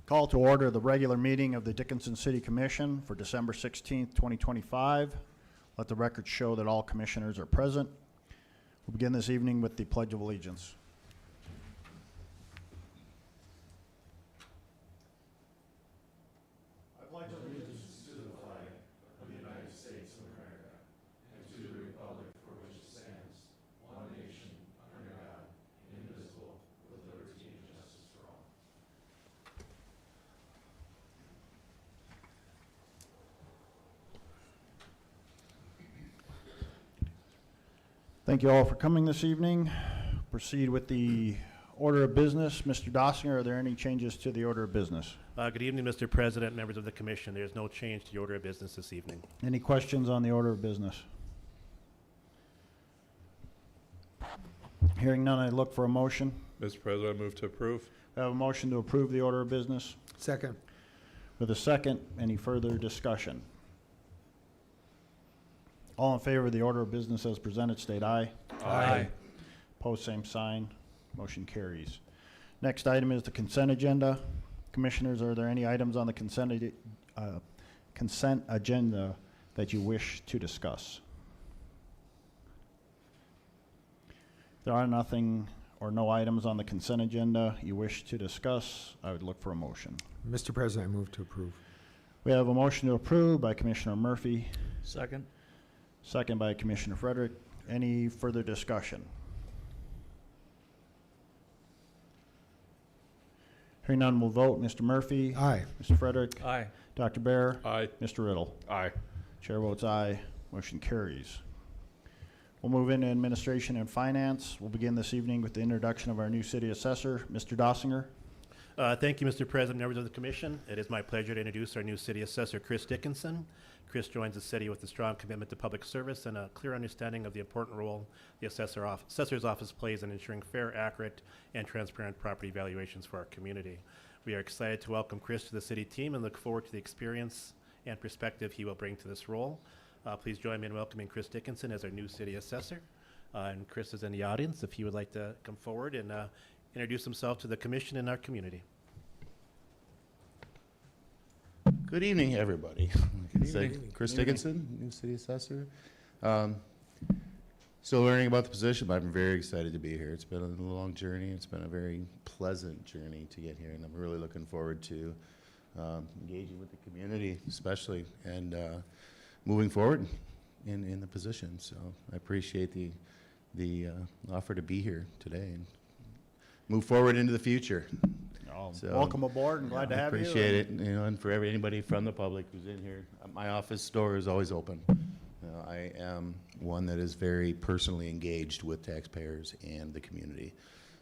Call to order the regular meeting of the Dickinson City Commission for December 16th, 2025. Let the record show that all commissioners are present. We'll begin this evening with the Pledge of Allegiance. I pledge allegiance to the flag of the United States of America and to the republic for which it stands, one nation, under God, indivisible, with liberty and justice for all. Thank you all for coming this evening. Proceed with the order of business. Mr. Dossinger, are there any changes to the order of business? Good evening, Mr. President, members of the Commission. There is no change to the order of business this evening. Any questions on the order of business? Hearing none, I look for a motion. Mr. President, I move to approve. I have a motion to approve the order of business. Second. With a second, any further discussion? All in favor of the order of business as presented, state aye. Aye. Opposed, same sign. Motion carries. Next item is the consent agenda. Commissioners, are there any items on the consent agenda that you wish to discuss? If there are nothing or no items on the consent agenda you wish to discuss, I would look for a motion. Mr. President, I move to approve. We have a motion to approve by Commissioner Murphy, Second. second by Commissioner Frederick. Any further discussion? Hearing none, we'll vote. Mr. Murphy? Aye. Mr. Frederick? Aye. Dr. Bear? Aye. Mr. Riddle? Aye. Chair votes aye. Motion carries. We'll move into administration and finance. We'll begin this evening with the introduction of our new city assessor, Mr. Dossinger. Thank you, Mr. President, members of the Commission. It is my pleasure to introduce our new city assessor, Chris Dickinson. Chris joins the city with a strong commitment to public service and a clear understanding of the important role the assessor's office plays in ensuring fair, accurate, and transparent property valuations for our community. We are excited to welcome Chris to the city team and look forward to the experience and perspective he will bring to this role. Please join me in welcoming Chris Dickinson as our new city assessor. And Chris is in the audience if he would like to come forward and introduce himself to the Commission and our community. Good evening, everybody. Good evening. Chris Good evening. Dickinson, new city assessor. Still learning about the position, but I'm very excited to be here. It's been a long journey. It's been a very pleasant journey to get here, and I'm really looking forward to engaging with the community, especially, and moving forward in the position. So I appreciate the offer to be here today and move forward into the future. So, Welcome aboard and glad to have you. Appreciate it, and for anybody from the public who's in here, my office door is always open. I am one that is very personally engaged with taxpayers and the community,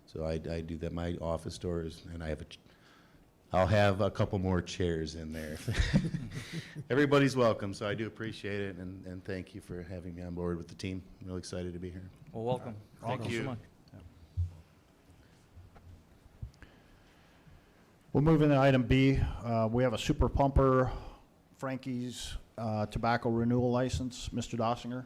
so I do that. My office door is, and I'll have a couple more chairs in there. Everybody's welcome, so I do appreciate it, and thank you for having me on board with the team. I'm really excited to be here. Well, welcome. Thank you. So much. We'll move into item B. We have a super pumper, Frankie's tobacco renewal license. Mr. Dossinger.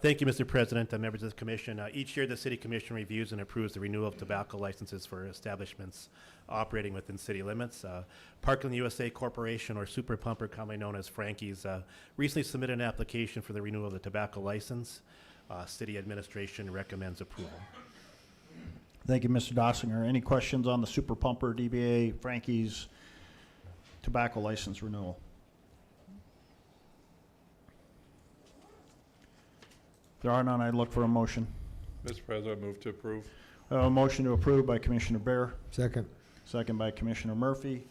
Thank you, Mr. President, members of the Commission. Each year, the City Commission reviews and approves the renewal of tobacco licenses for establishments operating within city limits. Parkland USA Corporation, or Super Pumper, commonly known as Frankie's, recently submitted an application for the renewal of the tobacco license. City administration recommends approval. Thank you, Mr. Dossinger. Any questions on the super pumper, DBA, Frankie's tobacco license renewal? If there are none, I'd look for a motion. Mr. President, I move to approve. A motion to approve by Commissioner Bear, Second. second by Commissioner Murphy.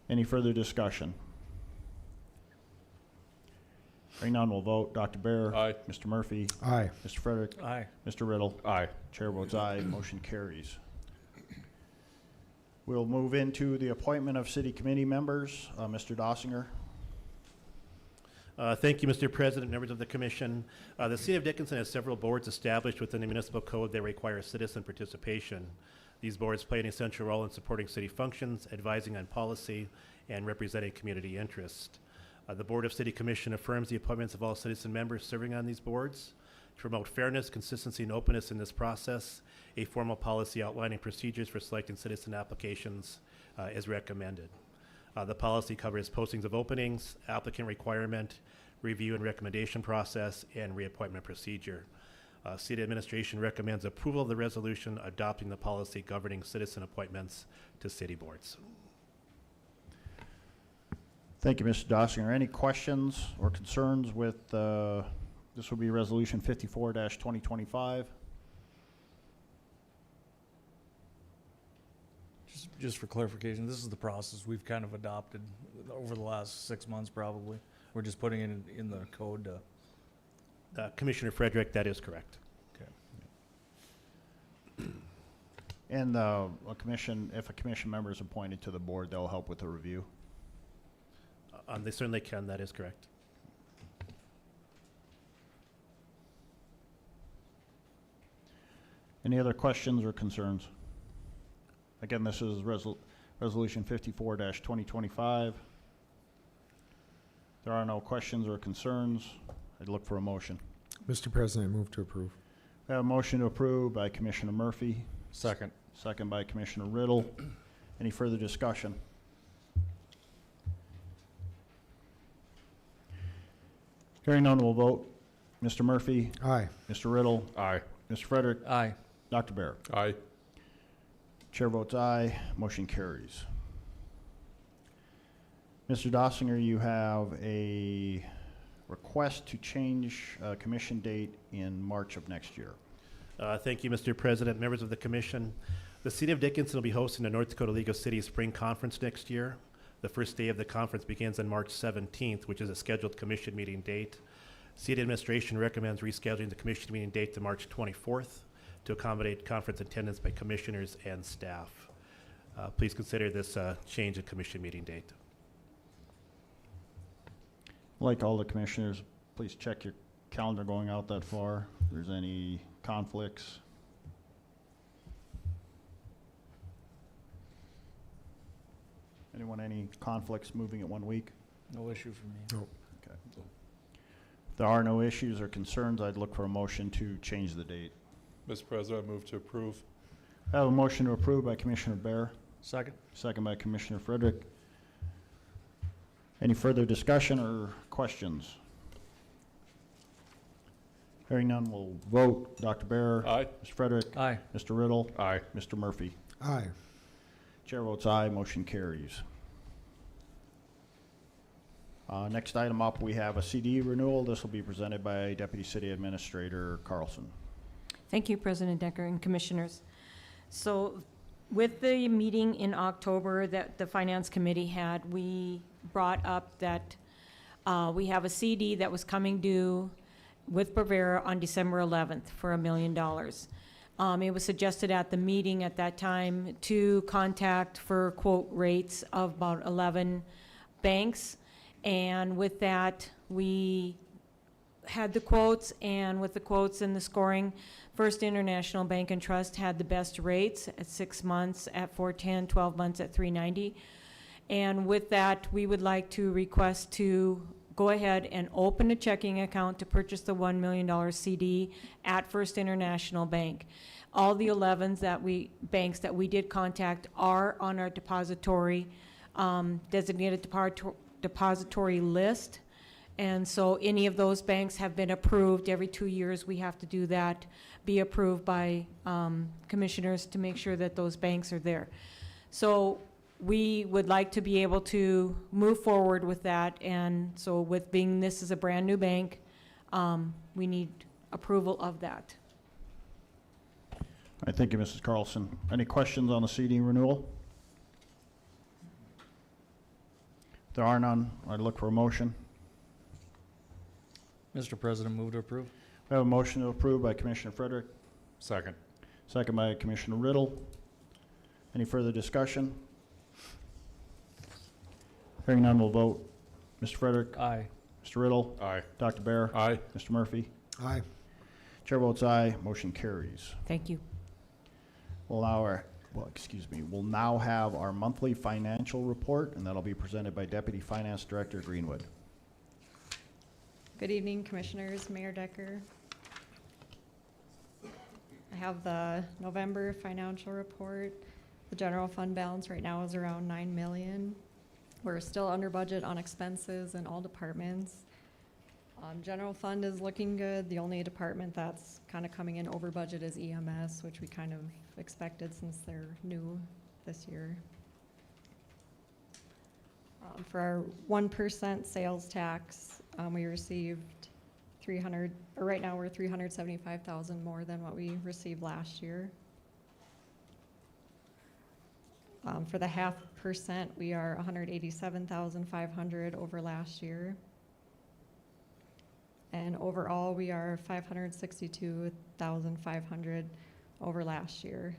Any further discussion? Hearing none, we'll vote. Dr. Bear. Aye. Mr. Murphy. Aye. Mr. Frederick. Aye. Mr. Riddle. Aye. Chair votes aye. Motion carries. We'll move into the appointment of city committee members. Mr. Dossinger. Thank you, Mr. President, members of the Commission. The City of Dickinson has several boards established within the municipal code that require citizen participation. These boards play an essential role in supporting city functions, advising on policy, and representing community interest. The Board of City Commission affirms the appointments of all citizen members serving on these boards. To promote fairness, consistency, and openness in this process, a formal policy outlining procedures for selecting citizen applications is recommended. The policy covers postings of openings, applicant requirement, review and recommendation process, and reappointment procedure. City administration recommends approval of the resolution adopting the policy governing citizen appointments to city boards. Thank you, Mr. Dossinger. Any questions or concerns with, this will be Resolution 54-2025? Just for clarification, this is the process we've kind of adopted over the last 6 months, probably. We're just putting it in the code. Commissioner Frederick, that is correct. And if a commission member is appointed to the board, they'll help with the review? They certainly can, that is correct. Any other questions or concerns? Again, this is Resolution 54-2025. There are no questions or concerns. I'd look for a motion. Mr. President, I move to approve. We have a motion to approve by Commissioner Murphy, Second. second by Commissioner Riddle. Any further discussion? Hearing none, we'll vote. Mr. Murphy, Aye. Mr. Riddle, Aye. Mr. Frederick, Aye. Dr. Bear. Aye. Chair votes aye, motion carries. Mr. Dossinger, you have a request to change commission date in March of next year. Thank you, Mr. President, members of the commission. The City of Dickinson will be hosting the North Dakota League of Cities Spring Conference next year. The first day of the conference begins on March 17th, which is a scheduled commission meeting date. City administration recommends rescheduling the commission meeting date to March 24th to accommodate conference attendance by commissioners and staff. Please consider this change in commission meeting date. Like all the commissioners, please check your calendar going out that far. If there's any conflicts. Anyone, any conflicts moving it 1 week? No issue for me. Okay. If there are no issues or concerns, I'd look for a motion to change the date. Mr. President, I move to approve. I have a motion to approve by Commissioner Bear, Second. second by Commissioner Frederick. Any further discussion or questions? Hearing none, we'll vote. Dr. Bear. Aye. Mr. Frederick. Aye. Mr. Riddle. Aye. Mr. Murphy. Aye. Chair votes aye, motion carries. Next item up, we have a CD renewal. This will be presented by Deputy City Administrator Carlson. Thank you, President Decker and Commissioners. So with the meeting in October that the Finance Committee had, we brought up that we have a CD that was coming due with Bravera on December 11th for $1 million. It was suggested at the meeting at that time to contact for quote rates of about 11 banks. And with that, we had the quotes, and with the quotes and the scoring, First International Bank and Trust had the best rates at 6 months at 410, 12 months at 390. And with that, we would like to request to go ahead and open a checking account to purchase the $1 million CD at First International Bank. All the 11s banks that we did contact are on our depository, designated depository list. And so any of those banks have been approved. Every 2 years we have to do that, be approved by commissioners to make sure that those banks are there. So we would like to be able to move forward with that. And so with being this is a brand new bank, we need approval of that. All right, thank you, Mrs. Carlson. Any questions on the CD renewal? If there are none, I'd look for a motion. Mr. President, move to approve. We have a motion to approve by Commissioner Frederick, Second. second by Commissioner Riddle. Any further discussion? Hearing none, we'll vote. Mr. Frederick, Aye. Mr. Riddle, Aye. Dr. Bear, Aye. Mr. Murphy. Aye. Chair votes aye, motion carries. Thank you. We'll now have our monthly financial report, and that'll be presented by Deputy Finance Director Greenwood. Good evening, Commissioners, Mayor Decker. I have the November financial report. The general fund balance right now is around 9 million. We're still under budget on expenses in all departments. General fund is looking good. The only department that's kind of coming in over budget is EMS, which we kind of expected since they're new this year. For our 1% sales tax, we received 300, or right now we're 375,000 more than what we received last year. For the 0.5%, we are 187,500 over last year. And overall, we are 562,500 over last year.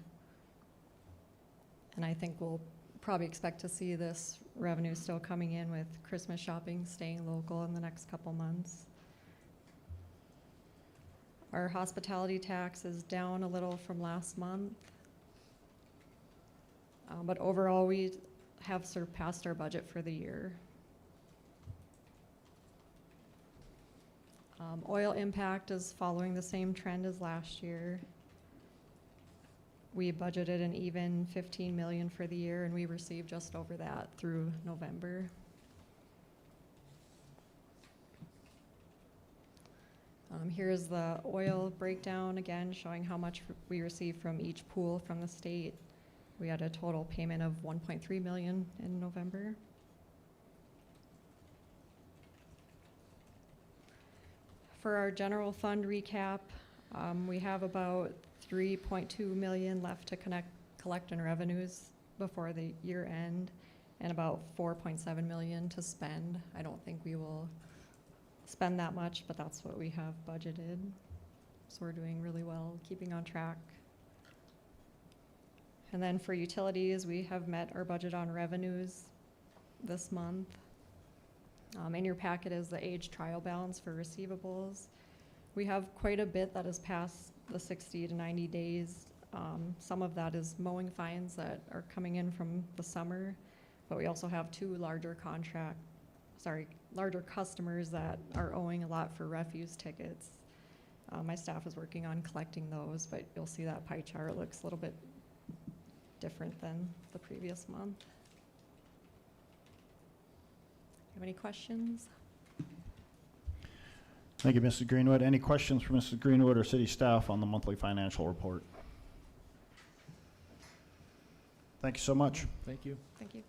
And I think we'll probably expect to see this revenue still coming in with Christmas shopping staying local in the next couple months. Our hospitality tax is down a little from last month. But overall, we have surpassed our budget for the year. Oil impact is following the same trend as last year. We budgeted an even 15 million for the year, and we received just over that through November. Here's the oil breakdown again, showing how much we received from each pool from the state. We had a total payment of 1.3 million in November. For our general fund recap, we have about 3.2 million left to collect in revenues before the year end, and about 4.7 million to spend. I don't think we will spend that much, but that's what we have budgeted. So we're doing really well, keeping on track. And then for utilities, we have met our budget on revenues this month. In your packet is the age trial balance for receivables. We have quite a bit that is past the 60 to 90 days. Some of that is mowing fines that are coming in from the summer, but we also have two larger customers that are owing a lot for refuse tickets. My staff is working on collecting those, but you'll see that pie chart looks a little bit different than the previous month. Have any questions? Thank you, Mrs. Greenwood. Any questions for Mrs. Greenwood or city staff on the monthly financial report? Thank you so much. Thank you. Thank you.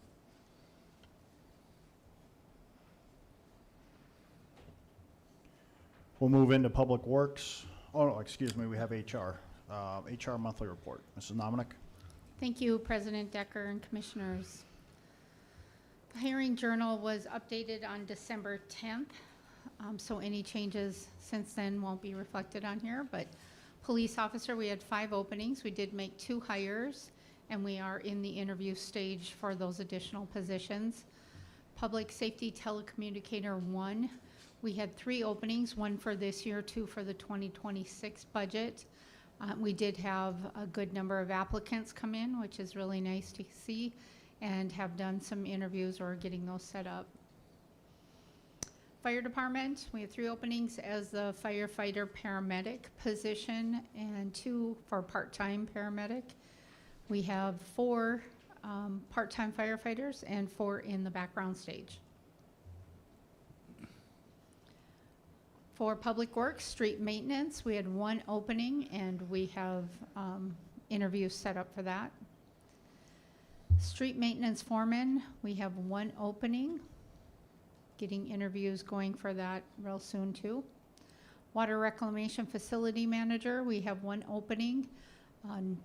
We'll move into Public Works. Oh, no, excuse me, we have HR. HR monthly report. Mrs. Nominick? Thank you, President Decker and Commissioners. The hiring journal was updated on December 10th, so any changes since then won't be reflected on here, but police officer, we had 5 openings. We did make 2 hires, and we are in the interview stage for those additional positions. Public safety telecommunicator 1, we had 3 openings, 1 for this year, 2 for the 2026 budget. We did have a good number of applicants come in, which is really nice to see, and have done some interviews or getting those set up. Fire department, we have 3 openings as the firefighter paramedic position and 2 for part-time paramedic. We have 4 part-time firefighters and 4 in the background stage. For public works, street maintenance, we had 1 opening and we have interviews set up for that. Street maintenance foreman, we have 1 opening, getting interviews going for that real soon too. Water reclamation facility manager, we have 1 opening.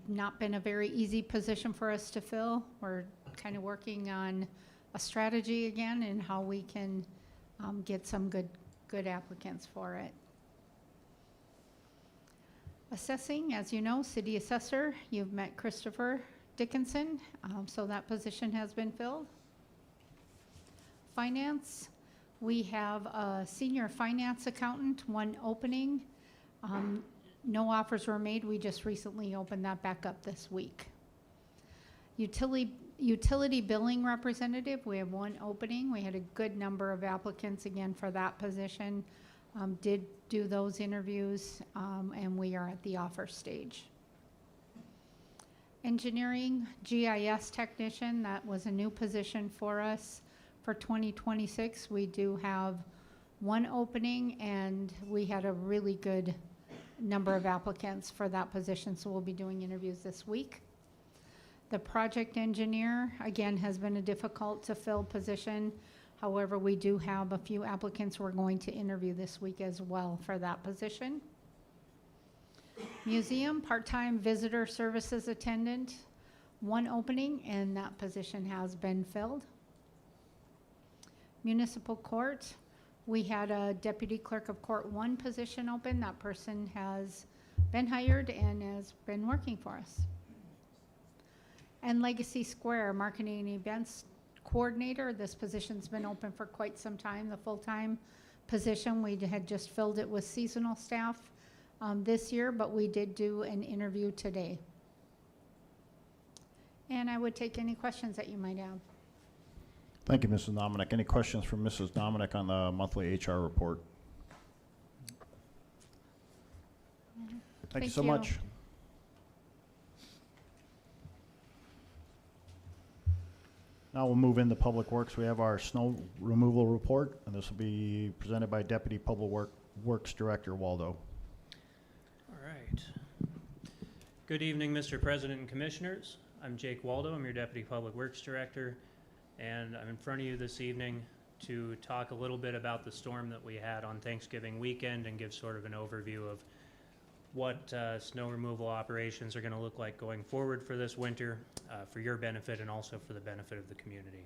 Not been a very easy position for us to fill. We're kind of working on a strategy again and how we can get some good applicants for it. Assessing, as you know, city assessor, you've met Christopher Dickinson, so that position has been filled. Finance, we have a senior finance accountant, 1 opening. No offers were made. We just recently opened that back up this week. Utility billing representative, we have 1 opening. We had a good number of applicants again for that position. Did do those interviews, and we are at the offer stage. Engineering GIS technician, that was a new position for us for 2026. We do have one opening, and we had a really good number of applicants for that position, so we'll be doing interviews this week. The project engineer, again, has been a difficult to fill position. However, we do have a few applicants we're going to interview this week as well for that position. Museum, part-time visitor services attendant, one opening, and that position has been filled. Municipal court, we had a deputy clerk of court 1 position open. That person has been hired and has been working for us. And Legacy Square, marketing and events coordinator, this position's been open for quite some time, the full-time position. We had just filled it with seasonal staff this year, but we did do an interview today. And I would take any questions that you might have. Thank you, Mrs. Dominic. Any questions from Mrs. Dominic on the monthly HR report? Thank you so you. much. Now we'll move into Public Works. We have our snow removal report, and this will be presented by Deputy Public Works Director Waldo. All right. Good evening, Mr. President and Commissioners. I'm Jake Waldo. I'm your Deputy Public Works Director, and I'm in front of you this evening to talk a little bit about the storm that we had on Thanksgiving weekend and give sort of an overview of what snow removal operations are going to look like going forward for this winter, for your benefit and also for the benefit of the community.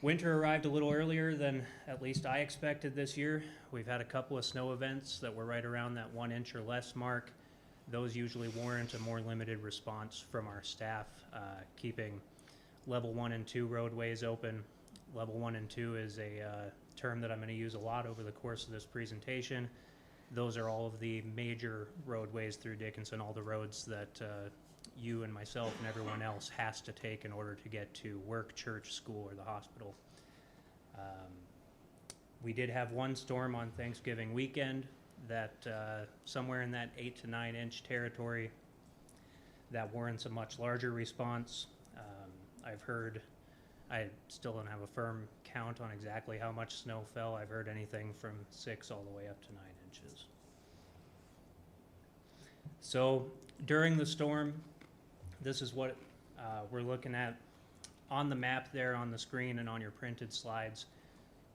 Winter arrived a little earlier than at least I expected this year. We've had a couple of snow events that were right around that 1 inch or less mark. Those usually warrant a more limited response from our staff, keeping level 1 and 2 roadways open. Level 1 and 2 is a term that I'm going to use a lot over the course of this presentation. Those are all of the major roadways through Dickinson, all the roads that you and myself and everyone else has to take in order to get to work, church, school, or the hospital. We did have one storm on Thanksgiving weekend that somewhere in that 8 to 9 inch territory that warrants a much larger response. I've heard, I still don't have a firm count on exactly how much snow fell. I've heard anything from 6 all the way up to 9 inches. So during the storm, this is what we're looking at on the map there on the screen and on your printed slides.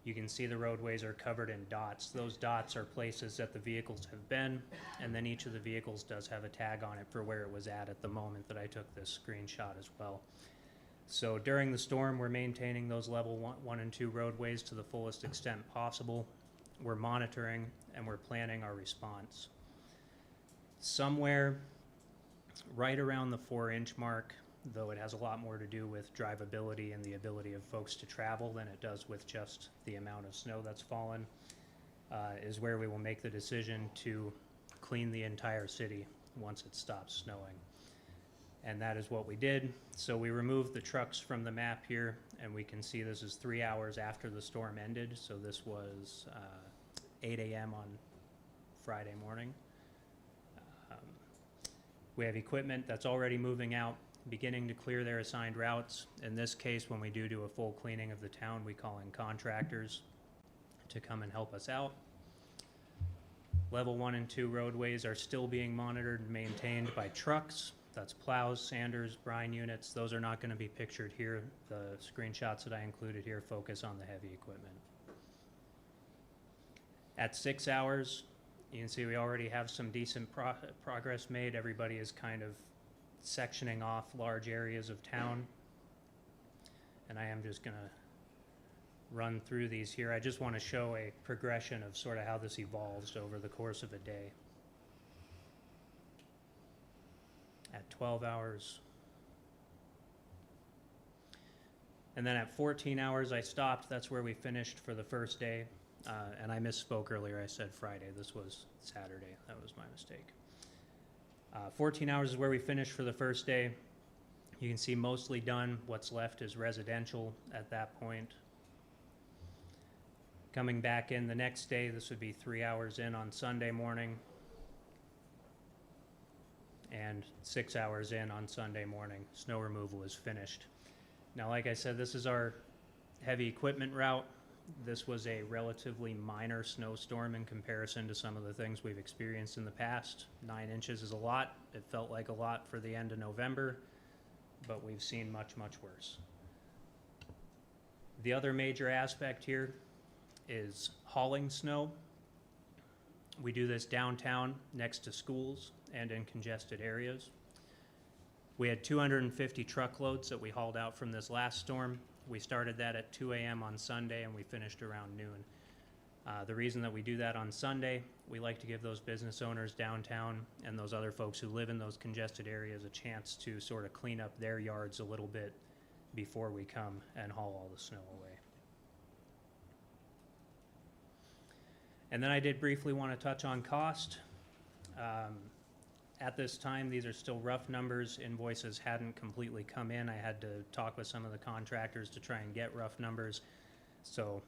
You can see the roadways are covered in dots. Those dots are places that the vehicles have been, and then each of the vehicles does have a tag on it for where it was at the moment that I took this screenshot as well. So during the storm, we're maintaining those level 1 and 2 roadways to the fullest extent possible. We're monitoring and we're planning our response. Somewhere right around the 4 inch mark, though it has a lot more to do with drivability and the ability of folks to travel than it does with just the amount of snow that's fallen, is where we will make the decision to clean the entire city once it stops snowing. And that is what we did. So we removed the trucks from the map here, and we can see this is 3 hours after the storm ended. So this was 8 a.m. on Friday morning. We have equipment that's already moving out, beginning to clear their assigned routes. In this case, when we do a full cleaning of the town, we call in contractors to come and help us out. Level 1 and 2 roadways are still being monitored and maintained by trucks. That's plows, sanders, brine units. Those are not going to be pictured here. The screenshots that I included here focus on the heavy equipment. At 6 hours, you can see we already have some decent progress made. Everybody is kind of sectioning off large areas of town. And I am just going to run through these here. I just want to show a progression of sort of how this evolves over the course of a day. At 12 hours. And then at 14 hours, I stopped. That's where we finished for the first day. And I misspoke earlier. I said Friday. This was Saturday. That was my mistake. 14 hours is where we finished for the first day. You can see mostly done. What's left is residential at that point. Coming back in the next day, this would be 3 hours in on Sunday morning. and 6 hours in on Sunday morning, snow removal is finished. Now, like I said, this is our heavy equipment route. This was a relatively minor snowstorm in comparison to some of the things we've experienced in the past. 9 inches is a lot. It felt like a lot for the end of November, but we've seen much, much worse. The other major aspect here is hauling snow. We do this downtown next to schools and in congested areas. We had 250 truckloads that we hauled out from this last storm. We started that at 2 a.m. on Sunday and we finished around noon. The reason that we do that on Sunday, we like to give those business owners downtown and those other folks who live in those congested areas a chance to sort of clean up their yards a little bit before we come and haul all the snow away. And then I did briefly want to touch on cost. At this time, these are still rough numbers. Invoices hadn't completely come in. I had to talk with some of the contractors to try and get rough numbers, so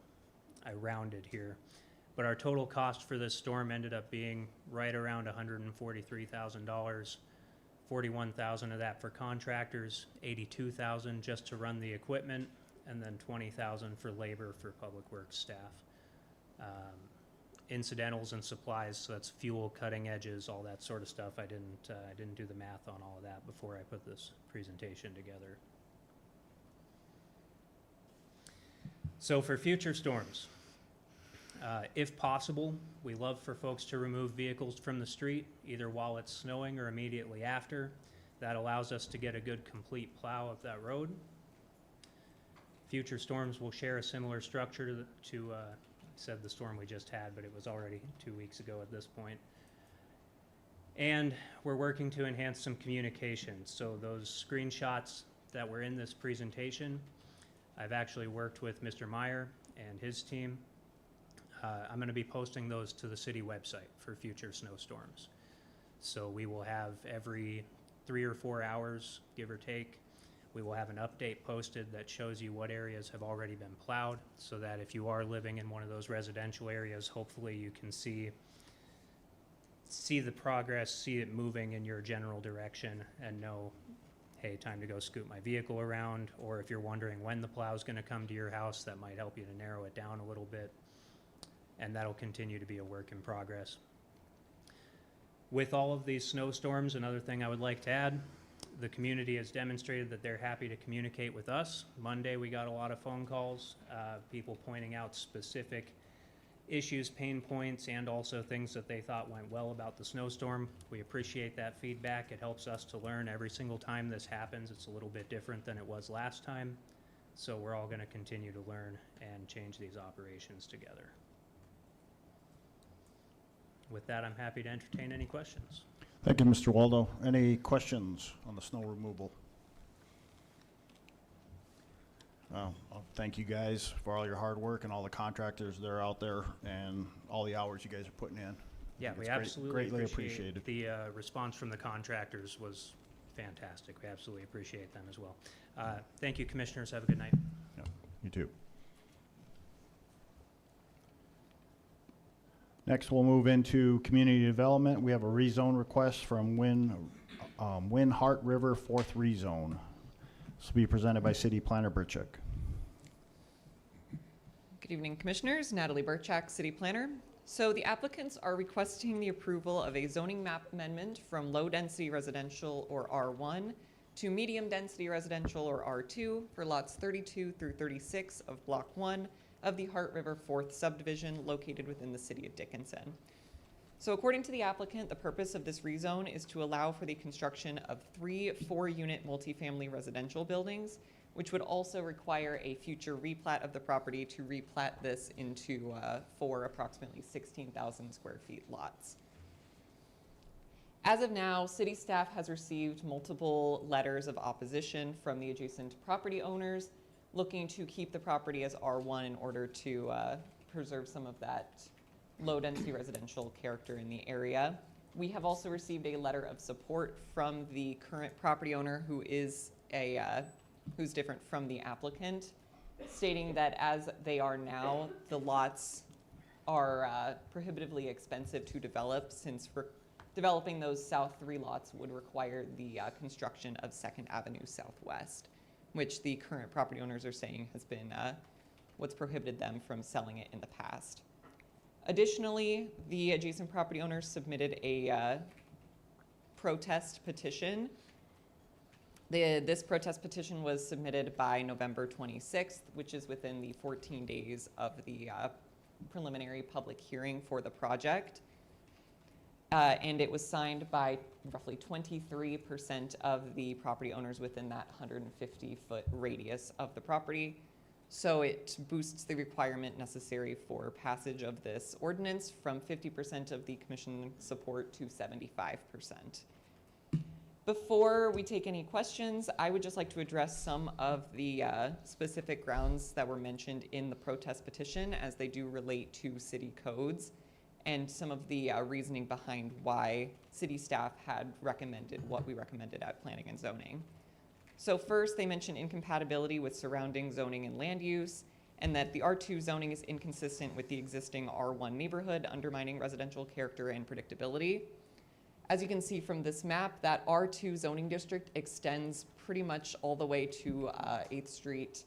I rounded here. But our total cost for this storm ended up being right around $143,000. $41,000 of that for contractors, $82,000 just to run the equipment, and then $20,000 for labor for public works staff. Incidentals and supplies, so that's fuel, cutting edges, all that sort of stuff. I didn't do the math on all of that before I put this presentation together. So for future storms, if possible, we love for folks to remove vehicles from the street, either while it's snowing or immediately after. That allows us to get a good complete plow of that road. Future storms will share a similar structure to said the storm we just had, but it was already 2 weeks ago at this point. And we're working to enhance some communication. So those screenshots that were in this presentation, I've actually worked with Mr. Meyer and his team. I'm going to be posting those to the city website for future snowstorms. So we will have every 3 or 4 hours, give or take, we will have an update posted that shows you what areas have already been plowed, so that if you are living in one of those residential areas, hopefully you can see the progress, see it moving in your general direction, and know, hey, time to go scoot my vehicle around. Or if you're wondering when the plow is going to come to your house, that might help you to narrow it down a little bit. And that'll continue to be a work in progress. With all of these snowstorms, another thing I would like to add, the community has demonstrated that they're happy to communicate with us. Monday, we got a lot of phone calls, people pointing out specific issues, pain points, and also things that they thought went well about the snowstorm. We appreciate that feedback. It helps us to learn every single time this happens. It's a little bit different than it was last time. So we're all going to continue to learn and change these operations together. With that, I'm happy to entertain any questions. Thank you, Mr. Waldo. Any questions on the snow removal? I'll thank you guys for all your hard work and all the contractors that are out there and all the hours you guys are putting in. Yeah, we It's absolutely greatly appreciate appreciated. the response from the contractors was fantastic. We absolutely appreciate them as well. Thank you, commissioners. Have a good night. Yeah, you too. Next, we'll move into community development. We have a rezone request from Win Hart River 4th rezone. This will be presented by City Planner Burchuk. Good evening, Commissioners. Natalie Burchak, City Planner. So the applicants are requesting the approval of a zoning map amendment from low-density residential, or R1, to medium-density residential, or R2, for lots 32 through 36 of Block 1 of the Hart River 4th subdivision located within the city of Dickinson. So according to the applicant, the purpose of this rezone is to allow for the construction of 3 4-unit multifamily residential buildings, which would also require a future replat of the property to replat this into 4 approximately 16,000 square feet lots. As of now, city staff has received multiple letters of opposition from the adjacent property owners, looking to keep the property as R1 in order to preserve some of that low-density residential character in the area. We have also received a letter of support from the current property owner, who is who's different from the applicant, stating that as they are now, the lots are prohibitively expensive to develop, since developing those south 3 lots would require the construction of Second Avenue Southwest, which the current property owners are saying has been what's prohibited them from selling it in the past. Additionally, the adjacent property owners submitted a protest petition. This protest petition was submitted by November 26th, which is within the 14 days of the preliminary public hearing for the project. And it was signed by roughly 23% of the property owners within that 150-foot radius of the property. So it boosts the requirement necessary for passage of this ordinance from 50% of the commission support to 75%. Before we take any questions, I would just like to address some of the specific grounds that were mentioned in the protest petition, as they do relate to city codes, and some of the reasoning behind why city staff had recommended what we recommended at Planning and Zoning. So first, they mentioned incompatibility with surrounding zoning and land use, and that the R2 zoning is inconsistent with the existing R1 neighborhood, undermining residential character and predictability. As you can see from this map, that R2 zoning district extends pretty much all the way to 8th Street,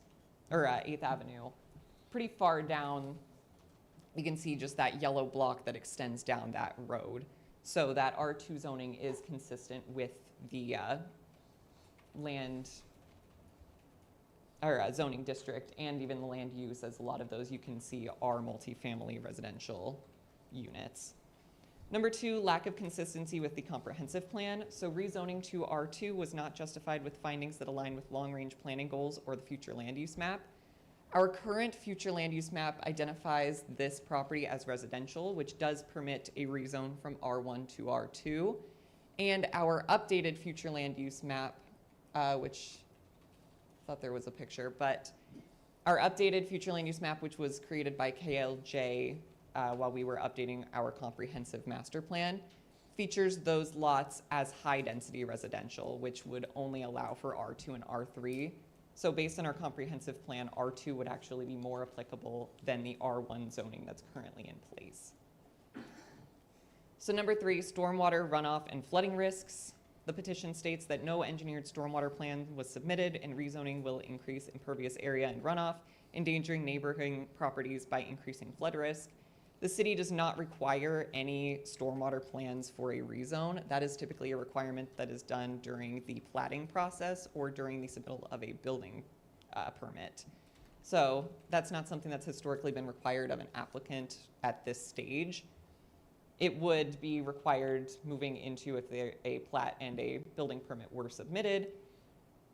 or 8th Avenue. Pretty far down, you can see just that yellow block that extends down that road. So that R2 zoning is consistent with the land, or zoning district, and even the land use, as a lot of those you can see are multifamily residential units. Number 2, lack of consistency with the comprehensive plan. So rezoning to R2 was not justified with findings that align with long-range planning goals or the future land use map. Our current future land use map identifies this property as residential, which does permit a rezone from R1 to R2. And our updated future land use map, which I thought there was a picture, but our updated future land use map, which was created by KLJ while we were updating our comprehensive master plan, features those lots as high-density residential, which would only allow for R2 and R3. So based on our comprehensive plan, R2 would actually be more applicable than the R1 zoning that's currently in place. So number 3, stormwater runoff and flooding risks. The petition states that no engineered stormwater plan was submitted, and rezoning will increase impervious area and runoff, endangering neighboring properties by increasing flood risk. The city does not require any stormwater plans for a rezone. That is typically a requirement that is done during the platting process or during the submittal of a building permit. So that's not something that's historically been required of an applicant at this stage. It would be required moving into if a plat and a building permit were submitted.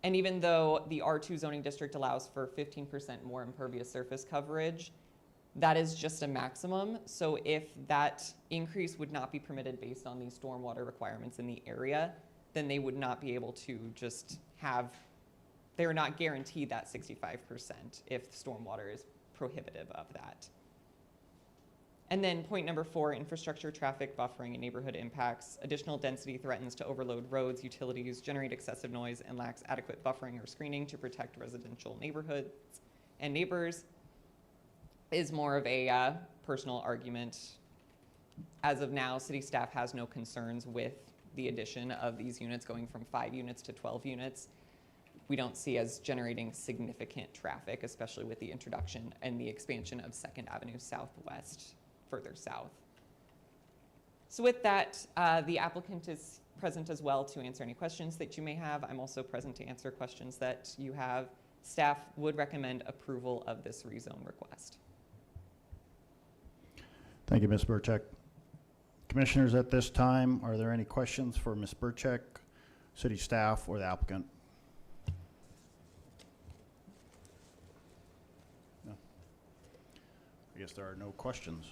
And even though the R2 zoning district allows for 15% more impervious surface coverage, that is just a maximum. So if that increase would not be permitted based on the stormwater requirements in the area, then they would not be able to just have, they are not guaranteed that 65% if stormwater is prohibitive of that. And then point number 4, infrastructure, traffic, buffering, and neighborhood impacts. Additional density threatens to overload roads, utilities, generate excessive noise, and lacks adequate buffering or screening to protect residential neighborhoods and neighbors. Is more of a personal argument. As of now, city staff has no concerns with the addition of these units going from 5 units to 12 units. We don't see as generating significant traffic, especially with the introduction and the expansion of 2nd Avenue Southwest further south. So with that, the applicant is present as well to answer any questions that you may have. I'm also present to answer questions that you have. Staff would recommend approval of this rezone request. Thank you, Ms. Burchek. Commissioners, at this time, are there any questions for Ms. Burchek, city staff, or the applicant? No. I guess there are no questions.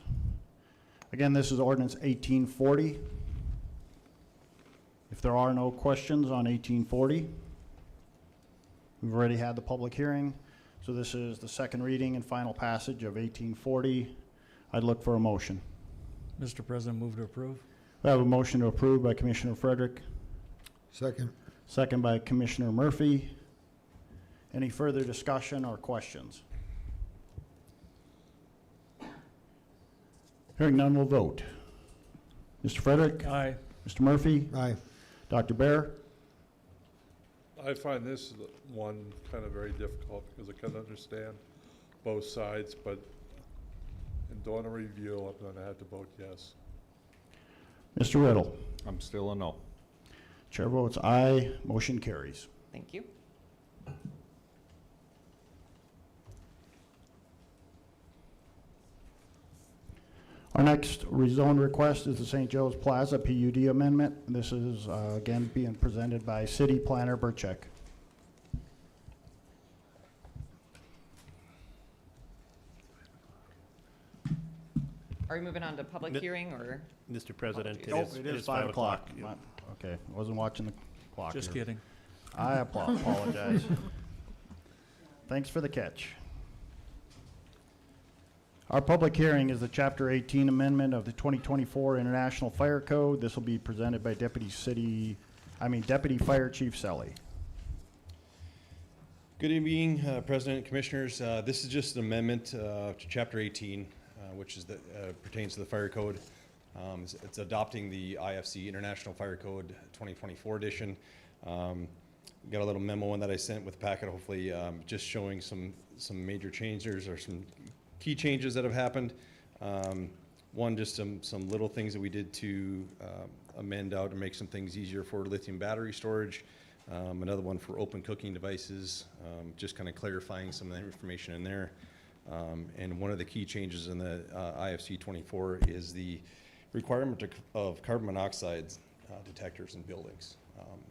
Again, this is ordinance 1840. If there are no questions on 1840, we've already had the public hearing, so this is the second reading and final passage of 1840. I'd look for a motion. Mr. President, move to approve. I have a motion to approve by Commissioner Frederick, Second. second by Commissioner Murphy. Any further discussion or questions? Hearing none, we'll vote. Mr. Frederick? Aye. Mr. Murphy? Aye. Dr. Bear? I find this one kind of very difficult because I can understand both sides, but in doing a review, I'm going to have to vote yes. Mr. Riddle? I'm still a no. Chair votes aye, motion carries. Thank you. Our next rezone request is the St. Joe's Plaza PUD amendment. This is, again, being presented by City Planner Burchek. Are we moving on to public Mi- hearing or? Mr. President, Oh, It is 5 o'clock. Yeah. Okay, wasn't watching the clock Just here. kidding. I apologize. Thanks for the catch. Our public hearing is the Chapter 18 amendment of the 2024 International Fire Code. This will be presented by Deputy Fire Chief Selly. Good evening, President and Commissioners. This is just an amendment to Chapter 18, which is pertains to the Fire Code. It's adopting the IFC International Fire Code 2024 edition. Got a little memo in that I sent with the packet, hopefully just showing some major changes or some key changes that have happened. One, just some little things that we did to amend out and make some things easier for lithium battery storage. Another one for open cooking devices, just kind of clarifying some of the information in there. And one of the key changes in the IFC 24 is the requirement of carbon monoxide detectors in buildings.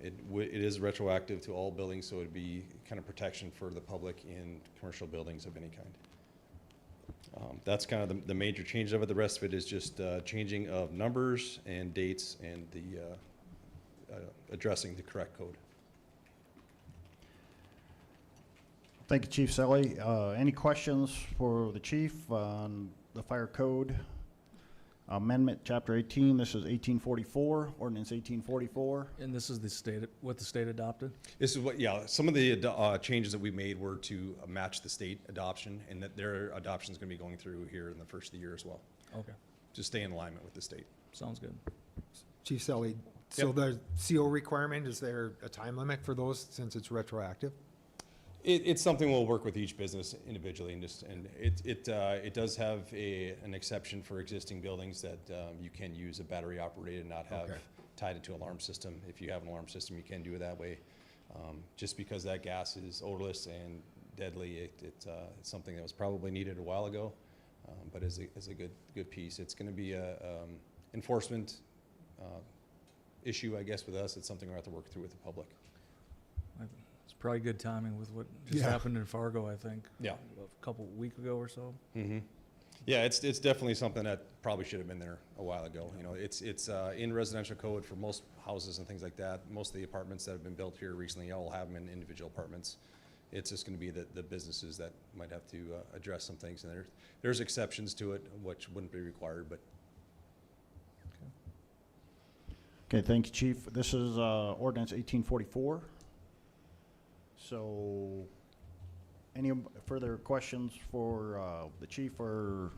It is retroactive to all buildings, so it'd be kind of protection for the public in commercial buildings of any kind. That's kind of the major change of it. The rest of it is just changing of numbers and dates and the addressing the correct code. Thank you, Chief Selly. Any questions for the chief on the fire code amendment, Chapter 18? This is 1844, Ordinance 1844. And this is what the state adopted? This is what, yeah, some of the changes that we made were to match the state adoption, and that their adoption is going to be going through here in the first of the year as well. Okay, Just stay in alignment with the state. sounds good. Chief Selly, so the CO requirement, is there a time limit for those since it's retroactive? It's something we'll work with each business individually, and it does have an exception for existing buildings that you can use a battery operated and not have Okay. tied it to an alarm system. If you have an alarm system, you can do it that way. Just because that gas is odorless and deadly, it's something that was probably needed a while ago, but is a good piece. It's going to be a enforcement issue, I guess, with us. It's something we're going to have to work through with the public. It's probably good timing with what just Yeah. happened in Fargo, I think. Yeah. A couple weeks ago or so. Mm-hmm. Yeah, it's definitely something that probably should have been there a while ago. You know, it's in residential code for most houses and things like that. Most of the apartments that have been built here recently all have them in individual apartments. It's just going to be the businesses that might have to address some things, and there's exceptions to it, which wouldn't be required, but. Okay, thank you, Chief. This is Ordinance 1844. So, any further questions for the chief or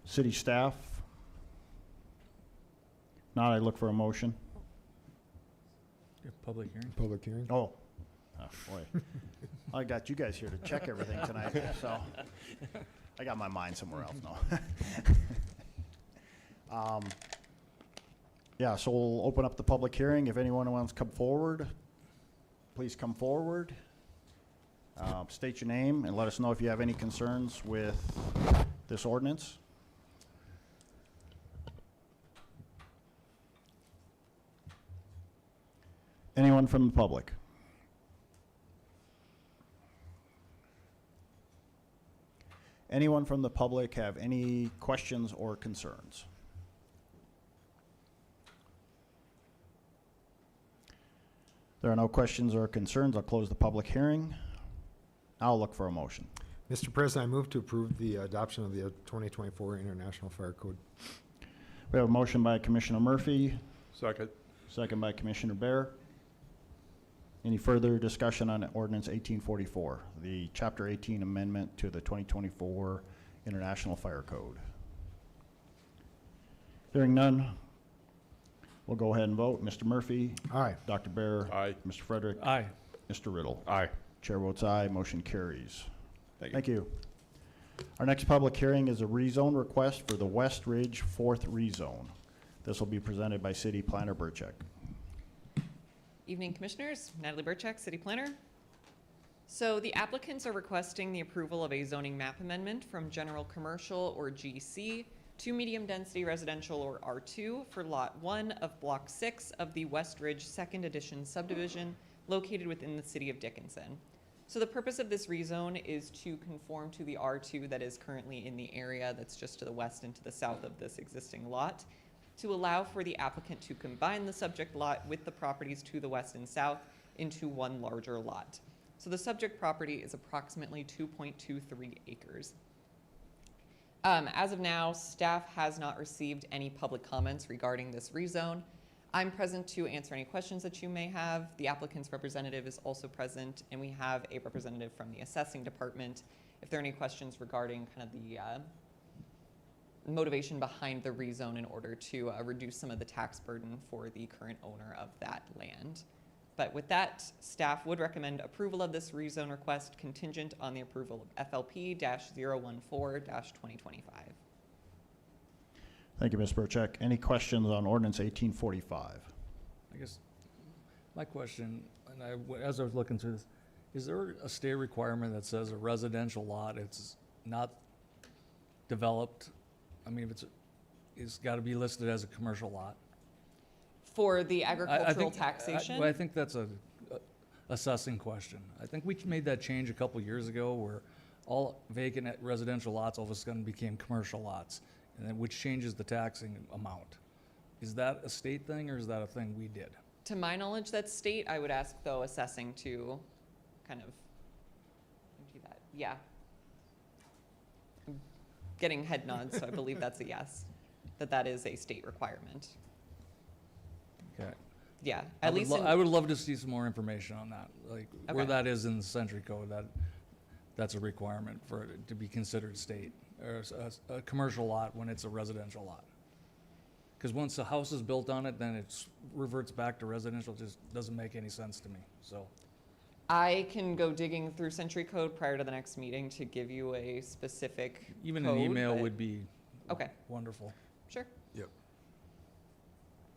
city staff? Not, I look for a motion. Public hearing. Public hearing? Oh, boy. I got you guys here to check everything tonight, so I got my mind somewhere else now. Yeah, so we'll open up the public hearing. If anyone wants to come forward, please come forward. State your name and let us know if you have any concerns with this ordinance. Anyone from the public? Anyone from the public have any questions or concerns? There are no questions or concerns. I'll close the public hearing. I'll look for a motion. Mr. President, I move to approve the adoption of the 2024 International Fire Code. We have a motion by Commissioner Murphy, Second. second by Commissioner Bear. Any further discussion on Ordinance 1844, the Chapter 18 amendment to the 2024 International Fire Code? Hearing none, We'll go ahead and vote. Mr. Murphy? Aye. Dr. Bear? Aye. Mr. Frederick? Aye. Mr. Riddle? Aye. Chair votes aye, motion carries. Thank you. Thank you. Our next public hearing is a rezone request for the West Ridge 4th rezone. This will be presented by City Planner Burchek. Evening, Commissioners. Natalie Burchak, City Planner. So the applicants are requesting the approval of a zoning map amendment from General Commercial, or GC, to Medium Density Residential, or R2, for Lot 1 of Block 6 of the West Ridge 2nd Edition subdivision located within the City of Dickinson. So the purpose of this rezone is to conform to the R2 that is currently in the area that's just to the west and to the south of this existing lot, to allow for the applicant to combine the subject lot with the properties to the west and south into one larger lot. So the subject property is approximately 2.23 acres. As of now, staff has not received any public comments regarding this rezone. I'm present to answer any questions that you may have. The applicant's representative is also present, and we have a representative from the assessing department if there are any questions regarding kind of the motivation behind the rezone in order to reduce some of the tax burden for the current owner of that land. But with that, staff would recommend approval of this rezone request contingent on the approval of FLP-014-2025. Thank you, Ms. Burchek. Any questions on ordinance 1845? I guess my question, and as I was looking through this, is there a state requirement that says a residential lot, it's not developed? I mean, if it's got to be listed as a commercial lot? For the I agricultural think- taxation? I think that's a assessing question. I think we made that change a couple years ago where all vacant residential lots all of a sudden became commercial lots, and then which changes the taxing amount. Is that a state thing or is that a thing we did? To my knowledge, that's state. I would ask, though, assessing to kind of do that. Yeah. I'm getting head nods, so I believe that's a yes, that is a state requirement. Okay. Yeah, at least I would love to see some more information on that, like where Okay. that is in the century code, that's a requirement for it to be considered state, or a commercial lot when it's a residential lot. Because once a house is built on it, then it reverts back to residential, just doesn't make any sense to me, so. I can go digging through century code prior to the next meeting to give you a specific Even code, an email but- would be Okay, wonderful. sure. Yep.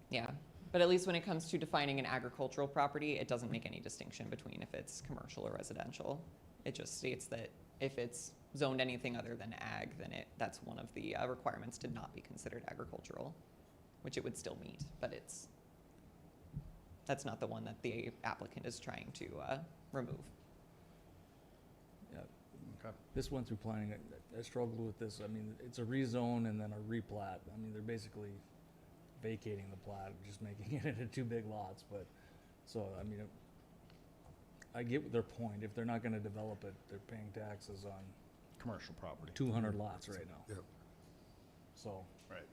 Yeah, but at least when it comes to defining an agricultural property, it doesn't make any distinction between if it's commercial or residential. It just states that if it's zoned anything other than ag, then that's one of the requirements to not be considered agricultural, which it would still meet, but that's not the one that the applicant is trying to remove. Yeah. This went through planning, I struggled with this, I mean, it's a rezone and then a replat, I mean, they're basically vacating the plat, just making it into two big lots, but, so, I mean, I get their point, if they're not gonna develop it, they're paying taxes on Commercial property. 200 lots right now, Yep. so. Right.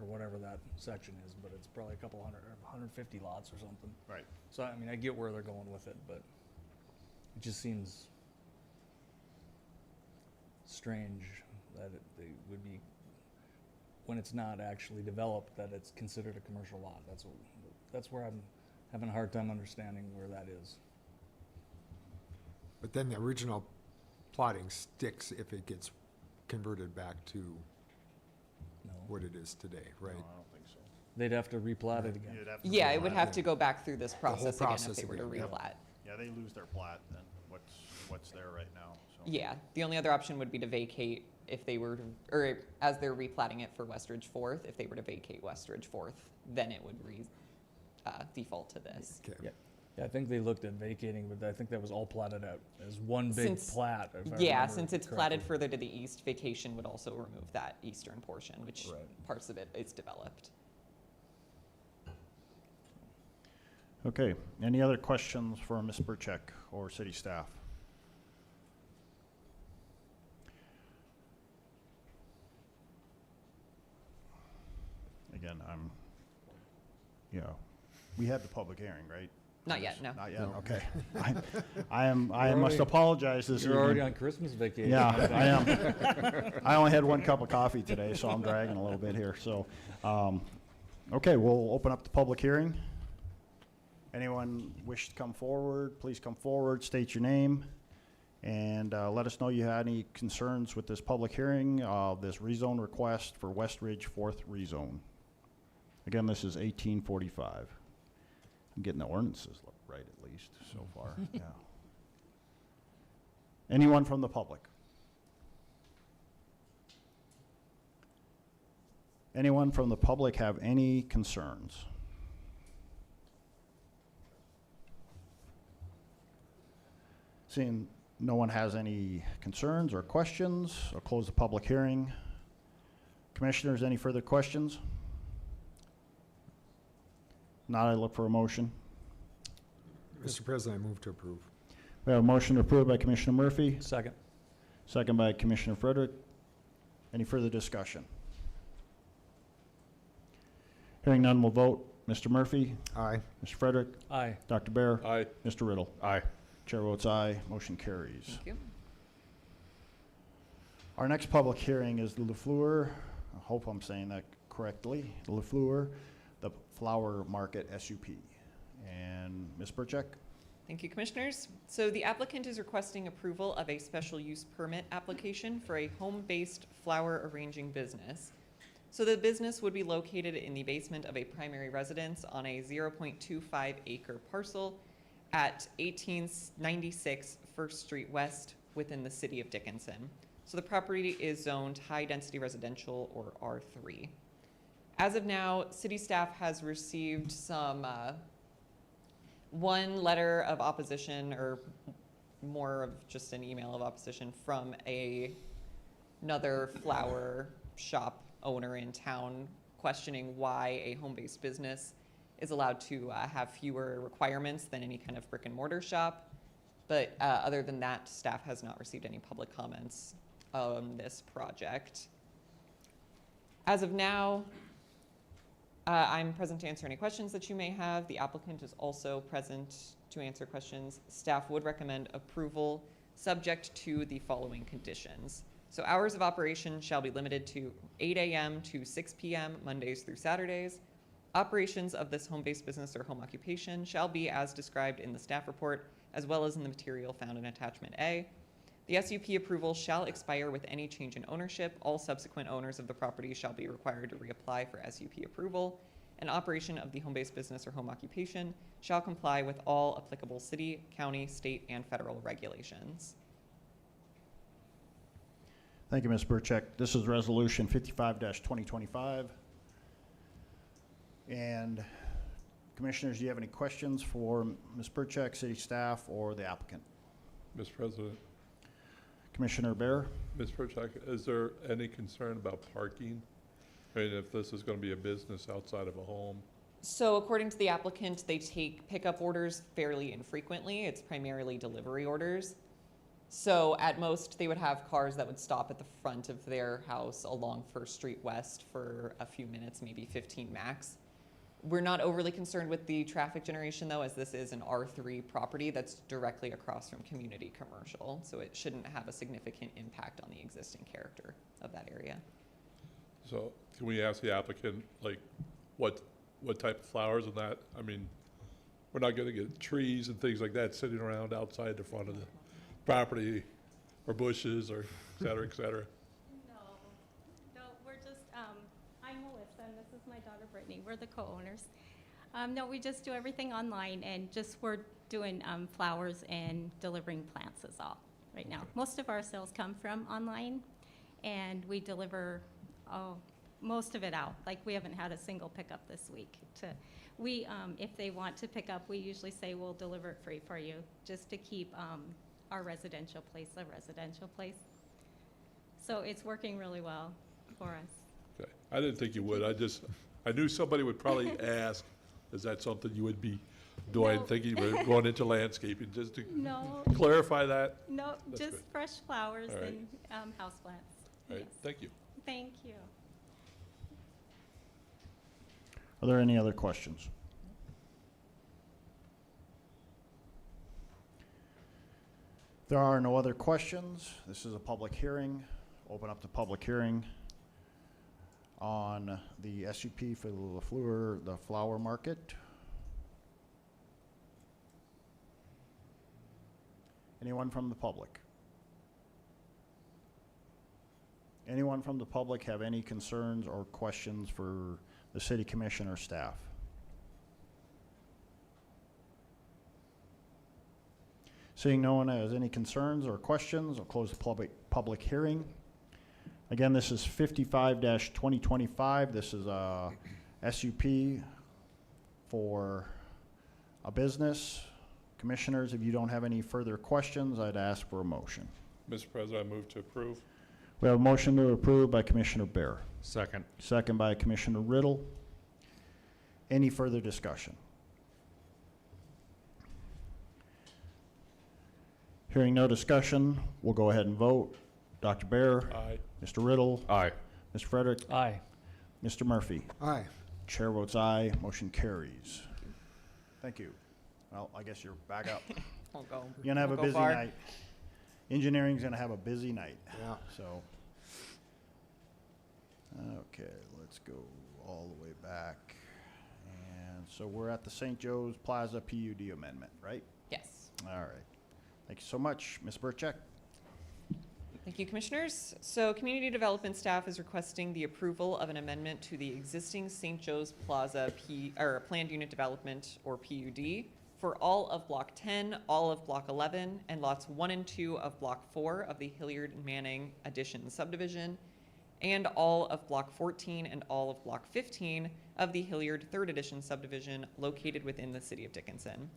Or whatever that section is, but it's probably a couple hundred, or 150 lots or something. Right. So, I mean, I get where they're going with it, but it just seems strange that they would be, when it's not actually developed, that it's considered a commercial lot. That's where I'm having a hard time understanding where that is. But then the original plotting sticks if it gets converted back to No, what it is today, right? No, I don't think so. they'd have to replat it again. You'd have to Yeah, it replat would have to go back through this whole process again if process they were to again, yep. replat. Yeah, they lose their plat, then what's there right now, so. Yeah, the only other option would be to vacate if they were to, or as they're replatting it for Westridge 4th, if they were to vacate Westridge 4th, then it would default to this. Okay. Yeah. Yeah, I think they looked at vacating, but I think that was all platted out as one big Since- plat. if I Yeah, remember since it's platted correctly. further to the east, vacation would also remove that eastern portion, which Right. parts of it is developed. Okay, any other questions for Ms. Burchek or city staff? Again, we had the public hearing, right? Not yet, no. Not yet, No. okay. I must already- apologize this You're already evening. on Christmas vacation. Yeah, I am. I only had one cup of coffee today, so I'm dragging a little bit here, so. Okay, we'll open up the public hearing. Anyone wish to come forward, please come forward, state your name, and let us know you had any concerns with this public hearing, this rezone request for West Ridge 4th rezone. Again, this is 1845. I'm getting the ordinances right at least so far, yeah. Anyone from the public? Anyone from the public have any concerns? Seeing no one has any concerns or questions, I'll close the public hearing. Commissioners, any further questions? Not, I look for a motion. Mr. President, I move to approve. We have a motion approved by Commissioner Murphy, Second. second by Commissioner Frederick. Any further discussion? Hearing none, we'll vote. Mr. Murphy, Aye. Mr. Frederick, Aye. Dr. Bear, Aye. Mr. Riddle. Aye. Chair votes aye, motion carries. Thank you. Our next public hearing is the Lafleur, I hope I'm saying that correctly, Lafleur, the Flower Market SUP. And Ms. Burchek? Thank you, Commissioners. So the applicant is requesting approval of a special use permit application for a home-based flower arranging business. So the business would be located in the basement of a primary residence on a 0.25 acre parcel at 1896 First Street West within the city of Dickinson. So the property is zoned high-density residential, or R3. As of now, city staff has received some one letter of opposition, or more of just an email of opposition from another flower shop owner in town, questioning why a home-based business is allowed to have fewer requirements than any kind of brick and mortar shop. But other than that, staff has not received any public comments on this project. As of now, I'm present to answer any questions that you may have. The applicant is also present to answer questions. Staff would recommend approval subject to the following conditions. So hours of operation shall be limited to 8 a.m. to 6 p.m. Mondays through Saturdays. Operations of this home-based business or home occupation shall be as described in the staff report, as well as in the material found in attachment A. The SUP approval shall expire with any change in ownership. All subsequent owners of the property shall be required to reapply for SUP approval. An operation of the home-based business or home occupation shall comply with all applicable city, county, state, and federal regulations. Thank you, Ms. Burchek. This is Resolution 55-2025. And Commissioners, do you have any questions for Ms. Burchek, city staff, or the applicant? Mr. President, Commissioner Bear? Ms. Perchak, is there any concern about parking? I mean, if this is going to be a business outside of a home? So according to the applicant, they take pickup orders fairly infrequently. It's primarily delivery orders. So at most, they would have cars that would stop at the front of their house along First Street West for a few minutes, maybe 15 max. We're not overly concerned with the traffic generation, though, as this is an R3 property that's directly across from community commercial. So it shouldn't have a significant impact on the existing character of that area. So can we ask the applicant, like, what type of flowers and that? I mean, we're not going to get trees and things like that sitting around outside the front of the property, or bushes, or et cetera, et cetera. No, we're just, I'm Melissa, and this is my daughter Brittany. We're the co-owners. No, we just do everything online, and just we're doing flowers and delivering plants is all right now. Most of our sales come from online, and we deliver most of it out. Like, we haven't had a single pickup this week. If they want to pick up, we usually say we'll deliver it free for you, just to keep our residential place a residential place. So it's working really well for us. Okay. I didn't think you would. I knew somebody would probably ask, is that something you would be doing, No. thinking you were going into landscaping, just to No. clarify that? No, That's just good. fresh flowers All right. and houseplants. All right, Yes. thank you. Thank you. Are there any other questions? If there are no other questions, this is a public hearing. Open up the public hearing on the SUP for the flower market. Anyone from the public? Anyone from the public have any concerns or questions for the city commission or staff? Seeing no one has any concerns or questions, I'll close the public hearing. Again, this is 55-2025. This is a SUP for a business. Commissioners, if you don't have any further questions, I'd ask for a motion. Mr. President, I move to approve. We have a motion to approve by Commissioner Bear. Second. Second by Commissioner Riddle. Any further discussion? Hearing no discussion, we'll go ahead and vote. Dr. Bear? Aye. Mr. Riddle? Aye. Mr. Frederick? Aye. Mr. Murphy? Aye. Chair votes aye. Motion carries. Thank you. Well, I guess you're back up. Won't go. You're gonna have a won't go busy far. night. Engineering's gonna have a busy night, Yeah. so. Okay, let's go all the way back. And so we're at the St. Joe's Plaza PUD amendment, right? Yes. All right. Thank you so much. Ms. Burchek? Thank you, Commissioners. So Community Development staff is requesting the approval of an amendment to the existing St. Joe's Plaza Planned Unit Development, or PUD, for all of Block 10, all of Block 11, and lots 1 and 2 of Block 4 of the Hilliard Manning Addition subdivision, and all of Block 14 and all of Block 15 of the Hilliard 3rd Edition subdivision located within the City of Dickinson.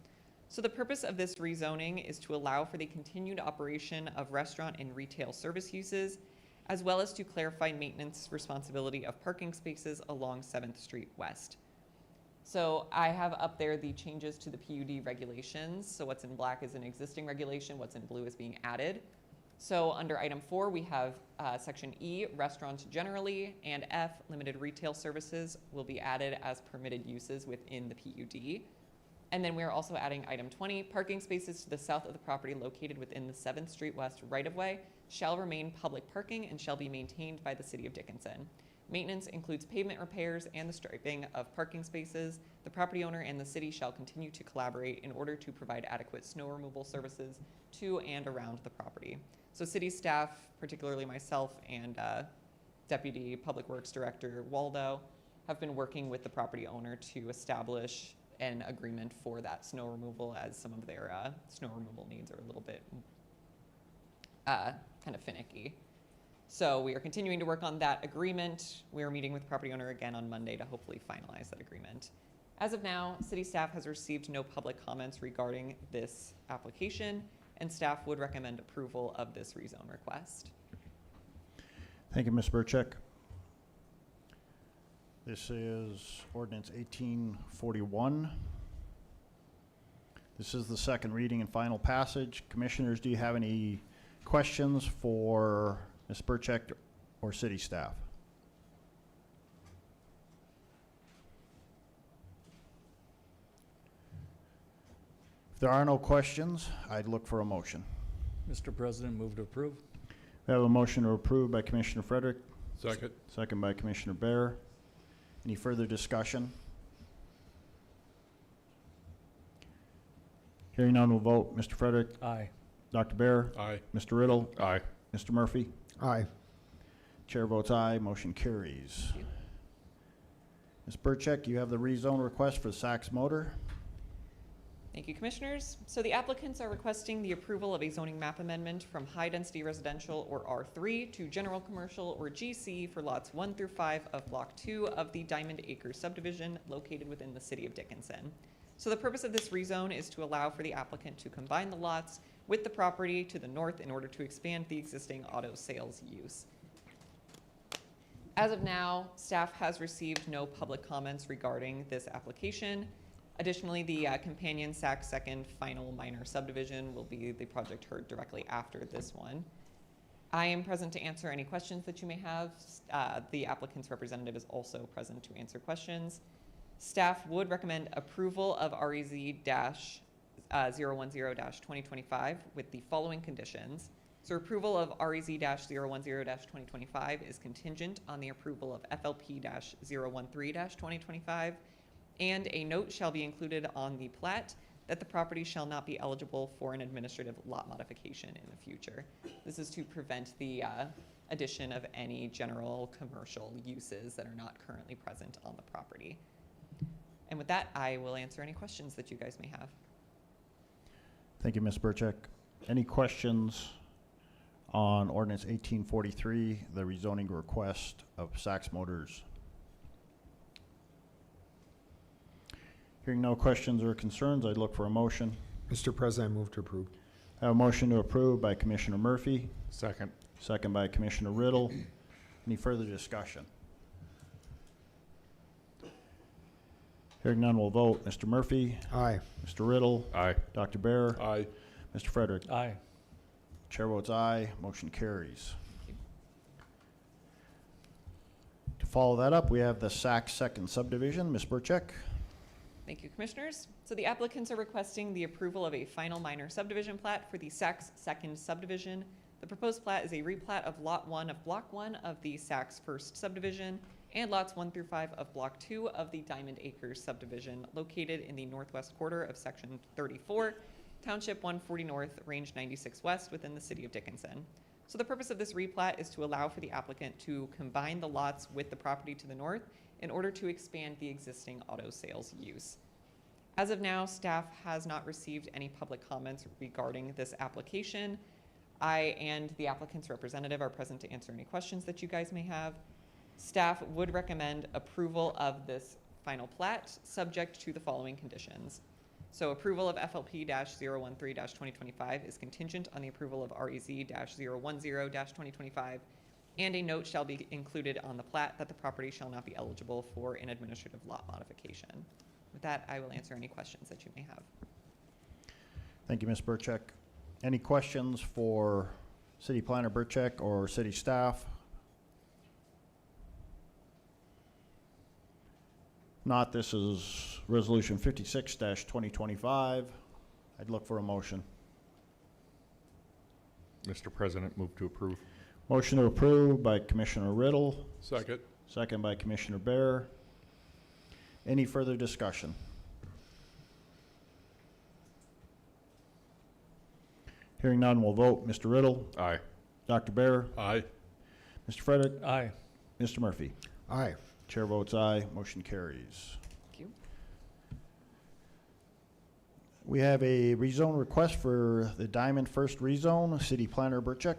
So the purpose of this rezoning is to allow for the continued operation of restaurant and retail service uses, as well as to clarify maintenance responsibility of parking spaces along 7th Street West. So I have up there the changes to the PUD regulations. So what's in black is an existing regulation, what's in blue is being added. So under item 4, we have section E, restaurants generally, and F, limited retail services will be added as permitted uses within the PUD. And then we're also adding item 20, parking spaces to the south of the property located within the 7th Street West right-of-way shall remain public parking and shall be maintained by the City of Dickinson. Maintenance includes pavement repairs and the striping of parking spaces. The property owner and the city shall continue to collaborate in order to provide adequate snow removal services to and around the property. So city staff, particularly myself and Deputy Public Works Director Waldo, have been working with the property owner to establish an agreement for that snow removal, as some of their snow removal needs are a little bit kind of finicky. So we are continuing to work on that agreement. We are meeting with the property owner again on Monday to hopefully finalize that agreement. As of now, city staff has received no public comments regarding this application, and staff would recommend approval of this rezone request. Thank you, Ms. Burchek. This is ordinance 1841. This is the second reading and final passage. Commissioners, do you have any questions for Ms. Burchek or city staff? If there are no questions, I'd look for a motion. Mr. President, move to approve. We have a motion to approve by Commissioner Frederick, Second. second by Commissioner Bear. Any further discussion? Hearing none, we'll vote. Mr. Frederick, Aye. Dr. Bear, Aye. Mr. Riddle, Aye. Mr. Murphy. Aye. Chair votes aye, motion carries. Ms. Burchek, you have the rezone request for Saks Motor. Thank you, Commissioners. So the applicants are requesting the approval of a zoning map amendment from high-density residential, or R3, to general commercial, or GC, for lots 1 through 5 of Block 2 of the Diamond Acres subdivision located within the City of Dickinson. So the purpose of this rezone is to allow for the applicant to combine the lots with the property to the north in order to expand the existing auto sales use. As of now, staff has received no public comments regarding this application. Additionally, the companion Saks second final minor subdivision will be the project heard directly after this one. I am present to answer any questions that you may have. The applicant's representative is also present to answer questions. Staff would recommend approval of 010-2025 with the following conditions. So approval of REZ-010-2025 is contingent on the approval of FLP-013-2025, and a note shall be included on the plat that the property shall not be eligible for an administrative lot modification in the future. This is to prevent the addition of any general commercial uses that are not currently present on the property. And with that, I will answer any questions that you guys may have. Thank you, Ms. Burchek. Any questions on ordinance 1843, the rezoning request of Saks Motors? Hearing no questions or concerns, I'd look for a motion. Mr. President, I move to approve. I have a motion to approve by Commissioner Murphy, Second. second by Commissioner Riddle. Any further discussion? Hearing none, we'll vote. Mr. Murphy, Aye. Mr. Riddle, Aye. Dr. Bear, Aye. Mr. Frederick. Aye. Chair votes aye, motion carries. To follow that up, we have the Saks second subdivision. Ms. Burchek. Thank you, Commissioners. So the applicants are requesting the approval of a final minor subdivision plat for the Saks second subdivision. The proposed plat is a replat of Lot 1 of Block 1 of the Saks first subdivision and lots 1 through 5 of Block 2 of the Diamond Acres subdivision located in the northwest quarter of Section 34, Township 140 North, Range 96 West within the City of Dickinson. So the purpose of this replat is to allow for the applicant to combine the lots with the property to the north in order to expand the existing auto sales use. As of now, staff has not received any public comments regarding this application. I and the applicant's representative are present to answer any questions that you guys may have. Staff would recommend approval of this final plat, subject to the following conditions. So approval of FLP-013-2025 is contingent on the approval of REZ-010-2025, and a note shall be included on the plat that the property shall not be eligible for an administrative lot modification. With that, I will answer any questions that you may have. Thank you, Ms. Burchek. Any questions for City Planner Burchek or city staff? Not, this is Resolution 56-2025. I'd look for a motion. Mr. President, move to approve. Motion to approve by Commissioner Riddle, Second. second by Commissioner Bear. Any further discussion? Hearing none, we'll vote. Mr. Riddle, Aye. Dr. Bear, Aye. Mr. Frederick, Aye. Mr. Murphy. Aye. Chair votes aye, motion carries. Thank you. We have a rezone request for the Diamond First rezone. City Planner Burchek.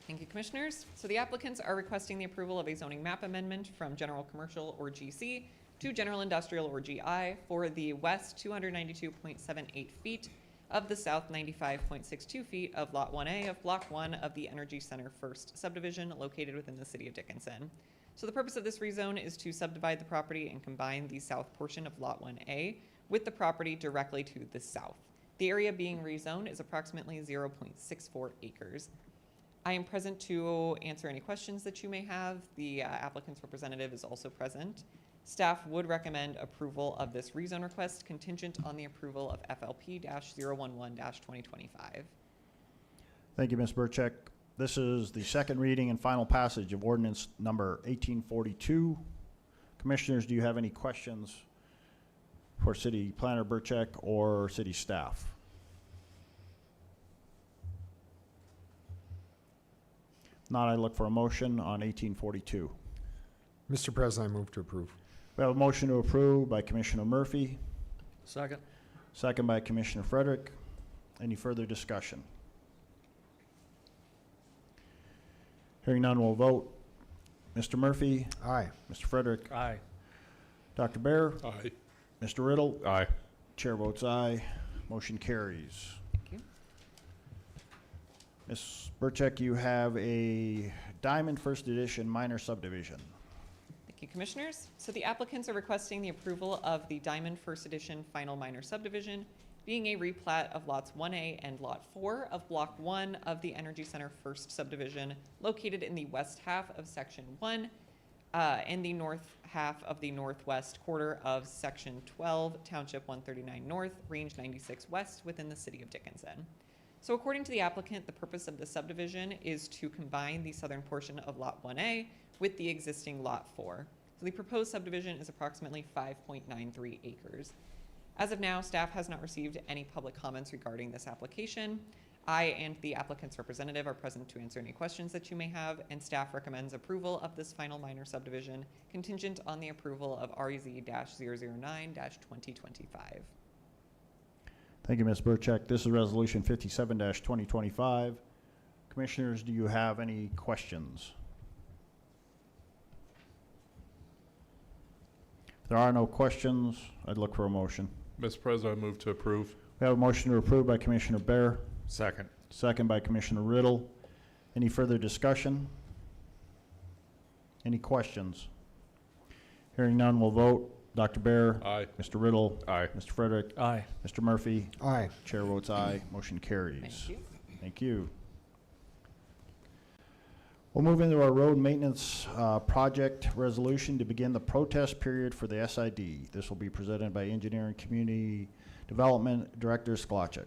Thank you, Commissioners. So the applicants are requesting the approval of a zoning map amendment from General Commercial or GC to General Industrial or GI for the west 292.78 feet of the south 95.62 feet of Lot 1A of Block 1 of the Energy Center First subdivision located within the City of Dickinson. So the purpose of this rezone is to subdivide the property and combine the south portion of Lot 1A with the property directly to the south. The area being rezoned is approximately 0.64 acres. I am present to answer any questions that you may have. The applicant's representative is also present. Staff would recommend approval of this rezone request contingent on the approval of FLP-011-2025. Thank you, Ms. Burchek. This is the second reading and final passage of ordinance number 1842. Commissioners, do you have any questions for City Planner Burchek or city staff? Not, I look for a motion on 1842. Mr. President, I move to approve. We have a motion to approve by Commissioner Murphy, Second. second by Commissioner Frederick. Any further discussion? Hearing none, we'll vote. Mr. Murphy, Aye. Mr. Frederick, Aye. Dr. Bear, Aye. Mr. Riddle. Aye. Chair votes aye. Motion carries. Thank you. Ms. Burchek, you have a Diamond First Edition minor subdivision. Thank you, Commissioners. So the applicants are requesting the approval of the Diamond First Edition Final Minor Subdivision, being a replat of lots 1A and lot 4 of Block 1 of the Energy Center First Subdivision, located in the west half of Section 1, and the north half of the northwest quarter of Section 12, Township 139 North, Range 96 West, within the city of Dickinson. So according to the applicant, the purpose of the subdivision is to combine the southern portion of Lot 1A with the existing Lot 4. So the proposed subdivision is approximately 5.93 acres. As of now, staff has not received any public comments regarding this application. I and the applicant's representative are present to answer any questions that you may have, and staff recommends approval of this final minor subdivision contingent on the approval of REZ-009-2025. Thank you, Ms. Burchak. This is Resolution 57-2025. Commissioners, do you have any questions? If there are no questions, I'd look for a motion. Mr. President, I move to approve. We have a motion to approve by Commissioner Bear, Second. second by Commissioner Riddle. Any further discussion? Any questions? Hearing none, we'll vote. Dr. Bear. Aye. Mr. Riddle. Aye. Mr. Frederick. Aye. Mr. Murphy. Aye. Chair votes aye. Motion carries. Thank you. Thank you. We'll move into our road maintenance project resolution to begin the protest period for the SID. This will be presented by Engineering Community Development Director Sklacek.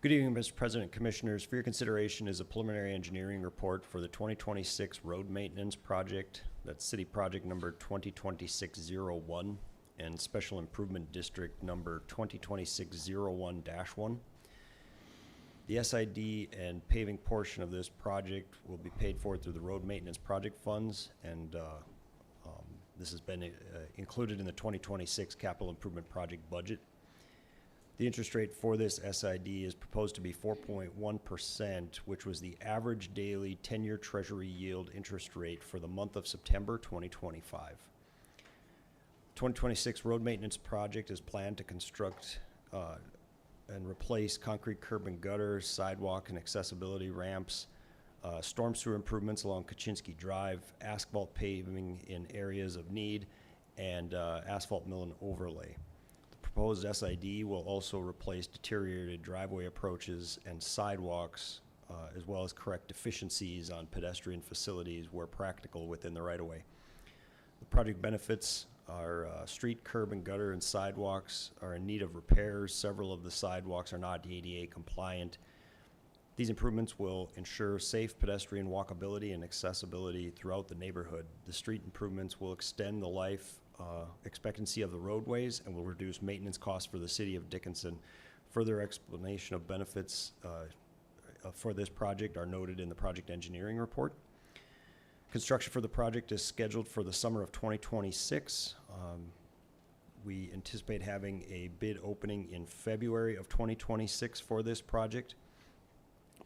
Good evening, Mr. President, Commissioners. For your consideration is a preliminary engineering report for the 2026 road maintenance project. That's city project number 2026-01 and special improvement district number 2026-01-1. The SID and paving portion of this project will be paid for through the road maintenance project funds, and this has been included in the 2026 capital improvement project budget. The interest rate for this SID is proposed to be 4.1%, which was the average daily 10-year Treasury yield interest rate for the month of September 2025. 2026 road maintenance project is planned to construct and replace concrete curb and gutter, sidewalk and accessibility ramps, storm sewer improvements along Kaczynski Drive, asphalt paving in areas of need, and asphalt mill and overlay. Proposed SID will also replace deteriorated driveway approaches and sidewalks, as well as correct deficiencies on pedestrian facilities where practical within the right-of-way. The project benefits are street, curb, and gutter and sidewalks are in need of repairs. Several of the sidewalks are not ADA compliant. These improvements will ensure safe pedestrian walkability and accessibility throughout the neighborhood. The street improvements will extend the life expectancy of the roadways and will reduce maintenance costs for the city of Dickinson. Further explanation of benefits for this project are noted in the project engineering report. Construction for the project is scheduled for the summer of 2026. We anticipate having a bid opening in February of 2026 for this project.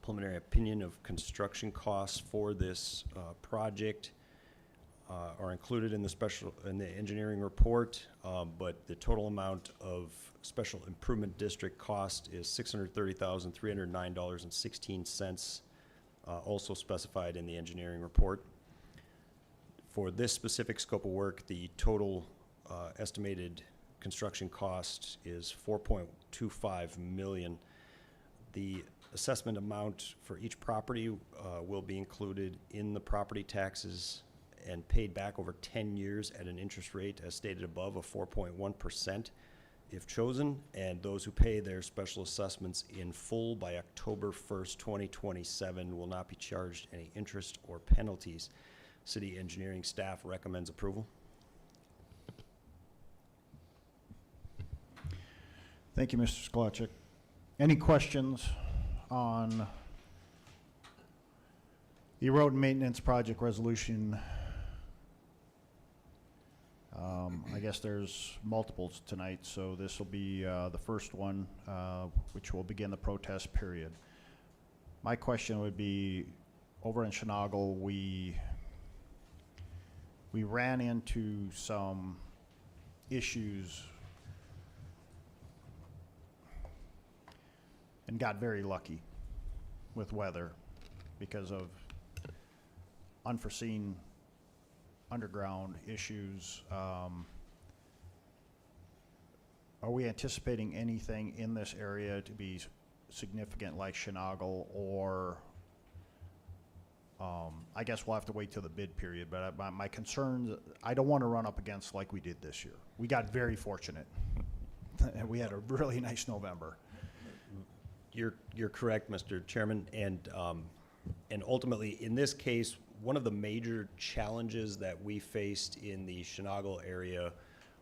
Preliminary opinion of construction costs for this project are included in the engineering report, but the total amount of special improvement district cost is $630,309.16, also specified in the engineering report. For this specific scope of work, the total estimated construction cost is $4.25 million. The assessment amount for each property will be included in the property taxes and paid back over 10 years at an interest rate as stated above of 4.1% if chosen, and those who pay their special assessments in full by October 1st, 2027 will not be charged any interest or penalties. City engineering staff recommends approval. Thank you, Mr. Sklacek. Any questions on the road maintenance project resolution? I guess there's multiples tonight, so this will be the first one, which will begin the protest period. My question would be, over in Chenango, we ran into some issues and got very lucky with weather because of unforeseen underground issues. Are we anticipating anything in this area to be significant like Chenango, or I guess we'll have to wait till the bid period, but my concerns, I don't want to run up against like we did this year. We got very fortunate. We had a really nice November. You're correct, Mr. Chairman, and ultimately, in this case, one of the major challenges that we faced in the Chenango area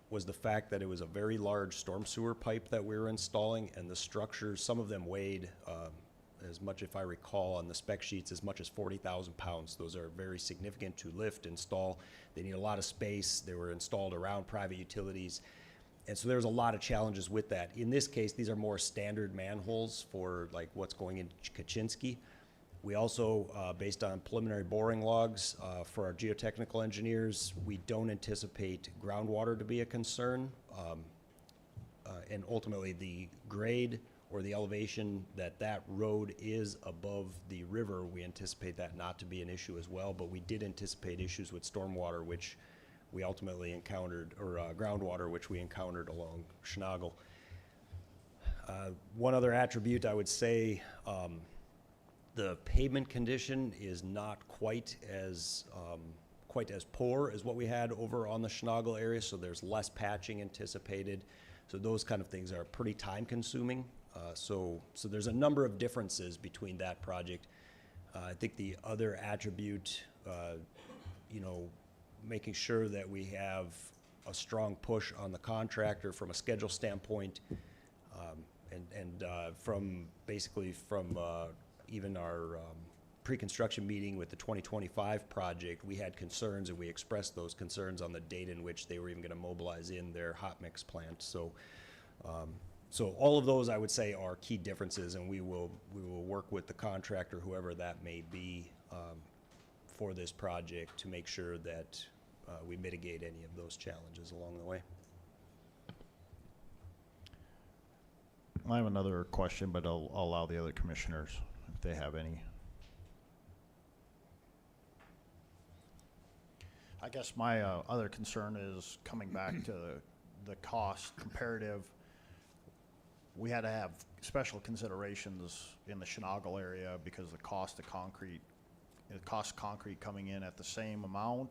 was the fact that it was a very large storm sewer pipe that we were installing, and the structures, some of them weighed as much, if I recall, on the spec sheets, as much as 40,000 pounds. Those are very significant to lift, install. They need a lot of space. They were installed around private utilities. And so there's a lot of challenges with that. In this case, these are more standard manholes for like what's going into Kaczynski. We also, based on preliminary boring logs for our geotechnical engineers, we don't anticipate groundwater to be a concern. And ultimately, the grade or the elevation that road is above the river, we anticipate that not to be an issue as well. But we did anticipate issues with stormwater, which we ultimately encountered, or groundwater, which we encountered along Chenango. One other attribute I would say, the pavement condition is not quite as poor as what we had over on the Chenango area, so there's less patching anticipated. So those kind of things are pretty time consuming. So there's a number of differences between that project. I think the other attribute, making sure that we have a strong push on the contractor from a schedule standpoint, and from even our pre-construction meeting with the 2025 project, we had concerns, and we expressed those concerns on the date in which they were even going to mobilize in their hot mix plant. So all of those, I would say, are key differences, and we will work with the contractor, whoever that may be, for this project to make sure that we mitigate any of those challenges along the way. I have another question, but I'll allow the other commissioners if they have any. I guess my other concern is coming back to the cost comparative. We had to have special considerations in the Chenango area because the cost of concrete, it costs concrete coming in at the same amount.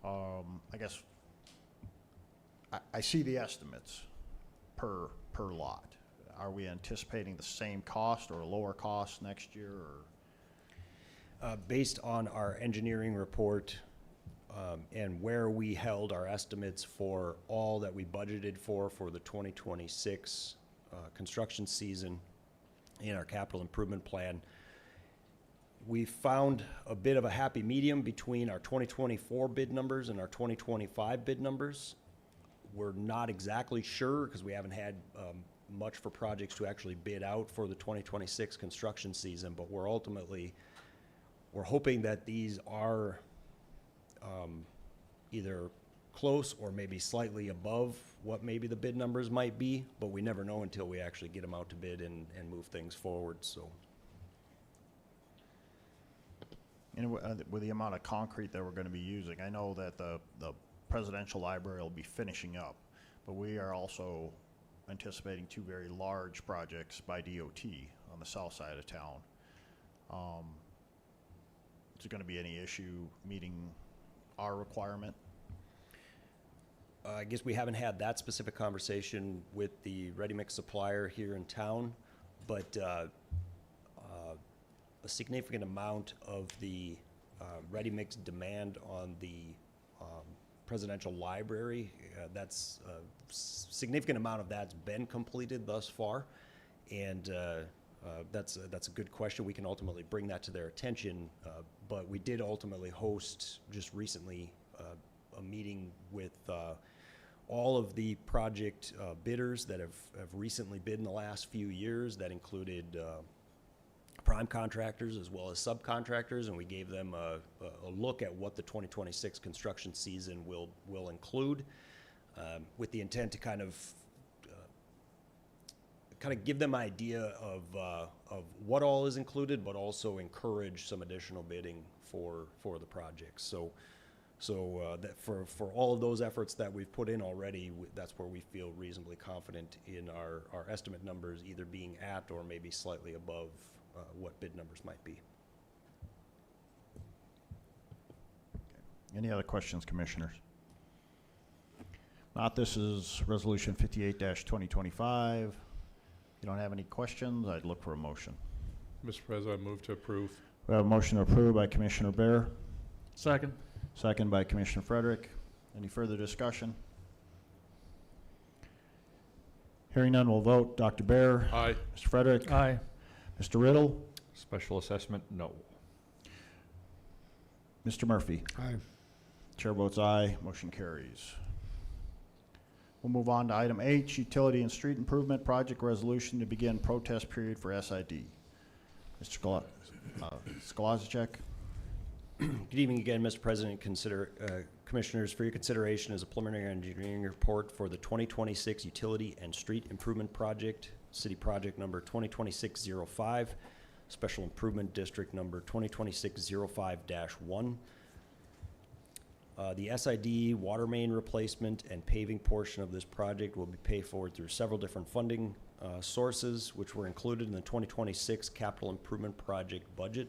I guess I see the estimates per lot. Are we anticipating the same cost or a lower cost next year? Or? Based on our engineering report and where we held our estimates for all that we budgeted for the 2026 construction season in our capital improvement plan, we found a bit of a happy medium between our 2024 bid numbers and our 2025 bid numbers. We're not exactly sure because we haven't had much for projects to actually bid out for the 2026 construction season, but we're hoping that these are either close or maybe slightly above what maybe the bid numbers might be, but we never know until we actually get them out to bid and move things forward. So. And with the amount of concrete that we're going to be using, I know that the presidential library will be finishing up, but we are also anticipating two very large projects by DOT on the south side of town. Is there going to be any issue meeting our requirement? I guess we haven't had that specific conversation with the ready-mix supplier here in town, but a significant amount of the ready-mix demand on the presidential library, that's a significant amount of that's been completed thus far, and that's a good question. We can ultimately bring that to their attention, but we did ultimately host just recently a meeting with all of the project bidders that have recently bid in the last few years. That included prime contractors as well as subcontractors, and we gave them a look at what the 2026 construction season will include, with the intent to kind of give them an idea of what all is included, but also encourage some additional bidding for the project. So that for all of those efforts that we've put in already, that's where we feel reasonably confident in our estimate numbers either being at or maybe slightly above what bid numbers might be. Any other questions, commissioners? Not, this is Resolution 58-2025. If you don't have any questions, I'd look for a motion. Mr. President, I move to approve. We have a motion approved by Commissioner Bear, Second. second by Commissioner Frederick. Any further discussion? Hearing none, we'll vote. Dr. Bear? Aye. Mr. Frederick? Aye. Mr. Riddle? Special assessment, no. Mr. Murphy? Aye. Chair votes aye, motion carries. We'll move on to item H, Utility and Street Improvement Project Resolution to begin protest period for SID. Mr. Skolasicek? Good evening again, Mr. President. Commissioners, for your consideration is a preliminary engineering report for the 2026 Utility and Street Improvement Project, City Project number 2026-05, Special Improvement District number 2026-05-1. The SID water main replacement and paving portion of this project will be paid for through several different funding sources, which were included in the 2026 Capital Improvement Project budget.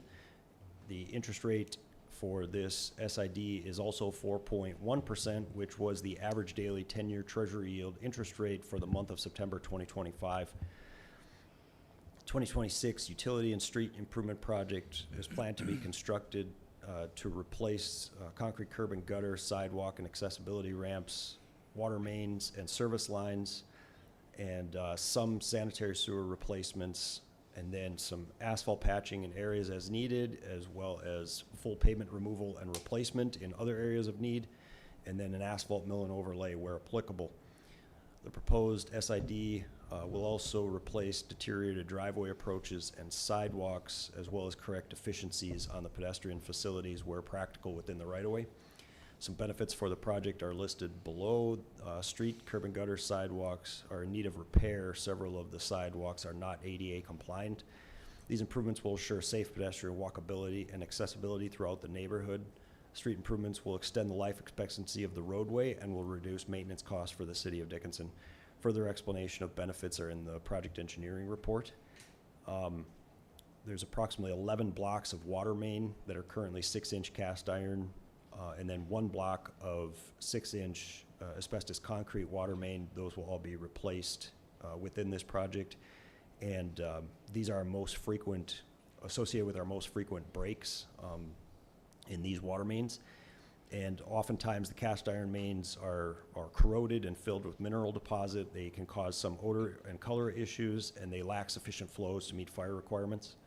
The interest rate for this SID is also 4.1%, which was the average daily 10-year Treasury yield interest rate for the month of September 2025. 2026 Utility and Street Improvement Project is planned to be constructed to replace concrete curb and gutter, sidewalk and accessibility ramps, water mains and service lines, and some sanitary sewer replacements, and then some asphalt patching in areas as needed, as well as full pavement removal and replacement in other areas of need, and then an asphalt mill and overlay where applicable. The proposed SID will also replace deteriorated driveway approaches and sidewalks, as well as correct deficiencies on the pedestrian facilities where practical within the right-of-way. Some benefits for the project are listed below. Street, curb and gutter sidewalks are in need of repair. Several of the sidewalks are not ADA compliant. These improvements will ensure safe pedestrian walkability and accessibility throughout the neighborhood. Street improvements will extend the life expectancy of the roadway and will reduce maintenance costs for the city of Dickinson. Further explanation of benefits are in the project engineering report. There's approximately 11 blocks of water main that are currently 6-inch cast iron, and then 1 block of 6-inch asbestos concrete water main. Those will all be replaced within this project. And these are our most frequent, associated with our most frequent breaks in these water mains. And oftentimes the cast iron mains are corroded and filled with mineral deposit. They can cause some odor and color issues, and they lack sufficient flows to meet fire requirements.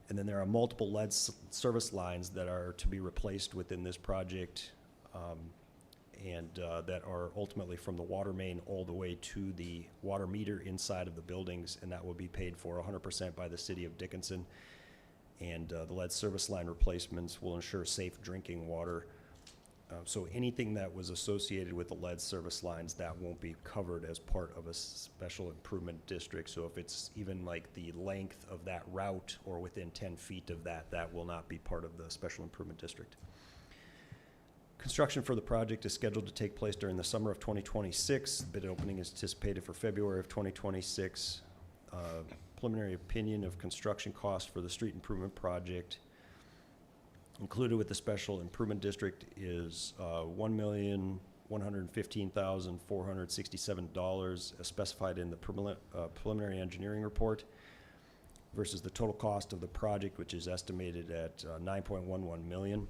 And then there are multiple lead service lines that are to be replaced within this project, that are ultimately from the water main all the way to the water meter inside of the buildings, and that will be paid for 100% by the city of Dickinson. And the lead service line replacements will ensure safe drinking water. So anything that was associated with the lead service lines, that won't be covered as part of a special improvement district. So if it's even like the length of that route or within 10 feet of that, that will not be part of the special improvement district. Construction for the project is scheduled to take place during the summer of 2026. Bid opening is anticipated for February of 2026. Preliminary opinion of construction costs for the street improvement project included with the special improvement district is $1,115,467 as specified in the preliminary engineering report versus the total cost of the project, which is estimated at $9.11 million.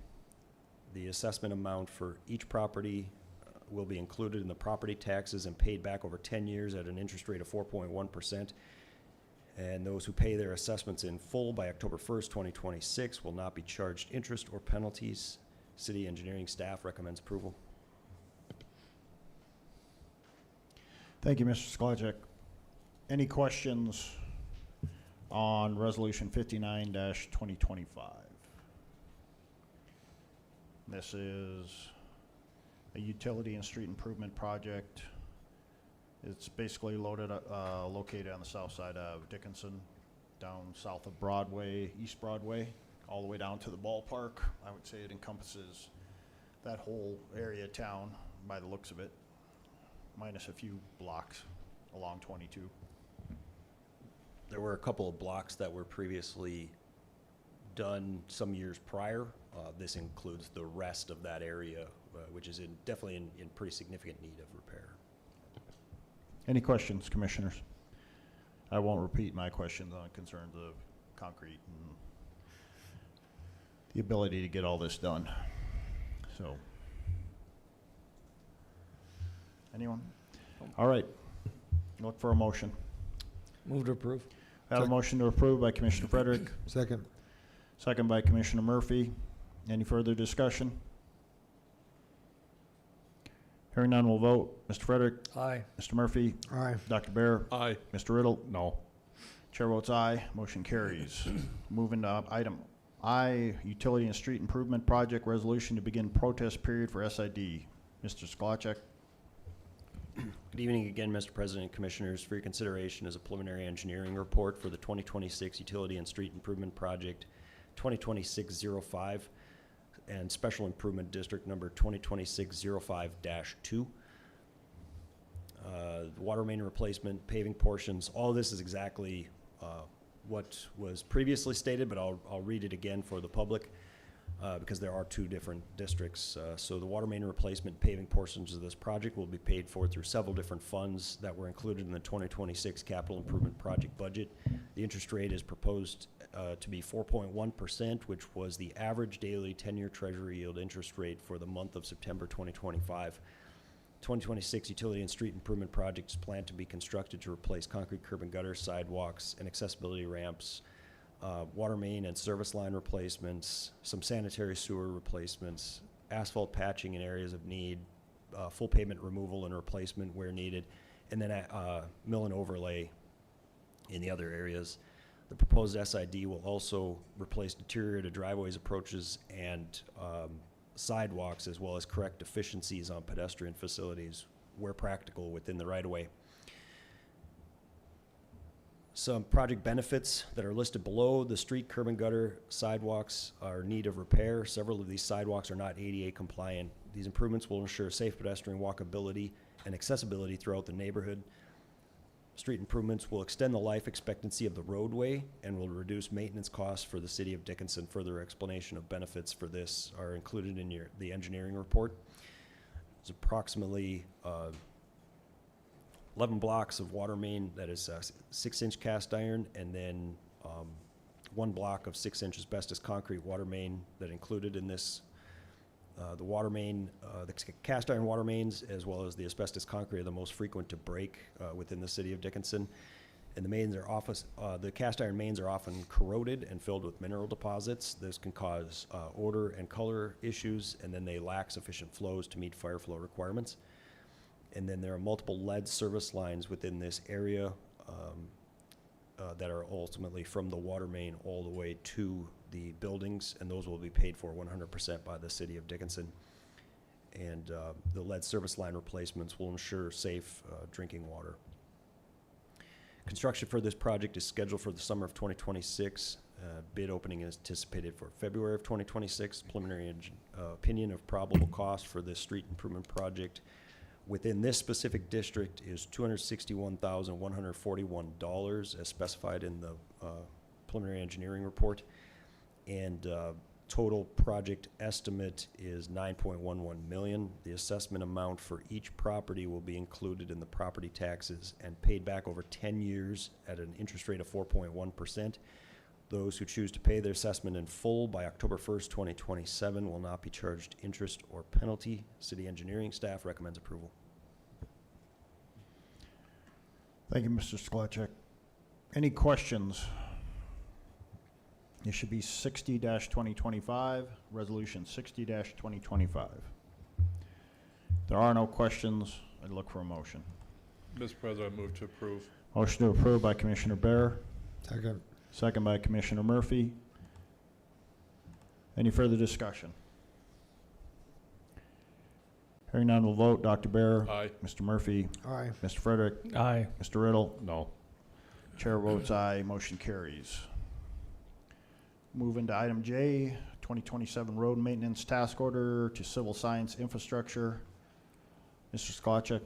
The assessment amount for each property will be included in the property taxes and paid back over 10 years at an interest rate of 4.1%. And those who pay their assessments in full by October 1st, 2026 will not be charged interest or penalties. City engineering staff recommends approval. Thank you, Mr. Skolasicek. Any questions on Resolution 59-2025? This is a utility and street improvement project. It's basically located on the south side of Dickinson, down south of Broadway, East Broadway, all the way down to the ballpark. I would say it encompasses that whole area of town by the looks of it, minus a few blocks along 22. There were a couple of blocks that were previously done some years prior this includes the rest of that area, which is definitely in pretty significant need of repair. Any questions, commissioners? I won't repeat my questions on concerns of concrete and the ability to get all this done. So, anyone? All right, look for a motion. Move to approve. I have a motion to approve by Commissioner Frederick, Second. second by Commissioner Murphy. Any further discussion? Hearing none, we'll vote. Mr. Frederick? Aye. Mr. Murphy? Aye. Dr. Bear? Aye. Mr. Riddle? No. Chair votes aye, motion carries. Moving to item I, Utility and Street Improvement Project Resolution to begin protest period for SID. Mr. Skolacek? Good evening again, Mr. President and Commissioners. For your consideration is a preliminary engineering report for the 2026 Utility and Street Improvement Project 2026-05 and Special Improvement District number 2026-05-2. Water main replacement, paving portions, all of this is exactly what was previously stated, but I'll read it again for the public because there are two different districts. So the water main replacement paving portions of this project will be paid for through several different funds that were included in the 2026 capital improvement project budget. The interest rate is proposed to be 4.1%, which was the average daily 10-year Treasury yield interest rate for the month of September 2025. 2026 utility and street improvement project is planned to be constructed to replace concrete curb and gutter, sidewalks, and accessibility ramps, water main and service line replacements, some sanitary sewer replacements, asphalt patching in areas of need, full pavement removal and replacement where needed, and then mill and overlay in the other areas. The proposed SID will also replace deteriorated driveways, approaches, and sidewalks, as well as correct deficiencies on pedestrian facilities where practical within the right-of-way. Some project benefits that are listed below: the street, curb and gutter, sidewalks are in need of repair. Several of these sidewalks are not ADA compliant. These improvements will ensure safe pedestrian walkability and accessibility throughout the neighborhood. Street improvements will extend the life expectancy of the roadway and will reduce maintenance costs for the city of Dickinson. Further explanation of benefits for this are included in the engineering report. There's approximately 11 blocks of water main that is 6-inch cast iron, and then 1 block of 6-inch asbestos concrete water main that included in this. The water main, the cast iron water mains, as well as the asbestos concrete, are the most frequent to break within the city of Dickinson. And the mains are the cast iron mains are often corroded and filled with mineral deposits. This can cause odor and color issues, and then they lack sufficient flows to meet fire flow requirements. And then there are multiple lead service lines within this area that are ultimately from the water main all the way to the buildings, and those will be paid for 100% by the city of Dickinson. And the lead service line replacements will ensure safe drinking water. Construction for this project is scheduled for the summer of 2026. Bid opening is anticipated for February of 2026. Preliminary opinion of probable cost for this street improvement project within this specific district is $261,141 as specified in the preliminary engineering report. And total project estimate is $9.11 million. The assessment amount for each property will be included in the property taxes and paid back over 10 years at an interest rate of 4.1%. Those who choose to pay their assessment in full by October 1st, 2027 will not be charged interest or penalty. City engineering staff recommends approval. Thank you, Mr. Skolacek. Any questions? It should be 60-2025, resolution 60-2025. There are no questions. I'd look for a motion. Mr. President, I move to approve. Motion to approve by Commissioner Bear, Second. second by Commissioner Murphy. Any further discussion? Hearing none, we'll vote. Dr. Bear. Aye. Mr. Murphy. Aye. Mr. Frederick. Aye. Mr. Riddle. No. Chair votes aye, motion carries. Moving to item J, 2027 Road Maintenance Task Order to Civil Science Infrastructure. Mr. Skolacek.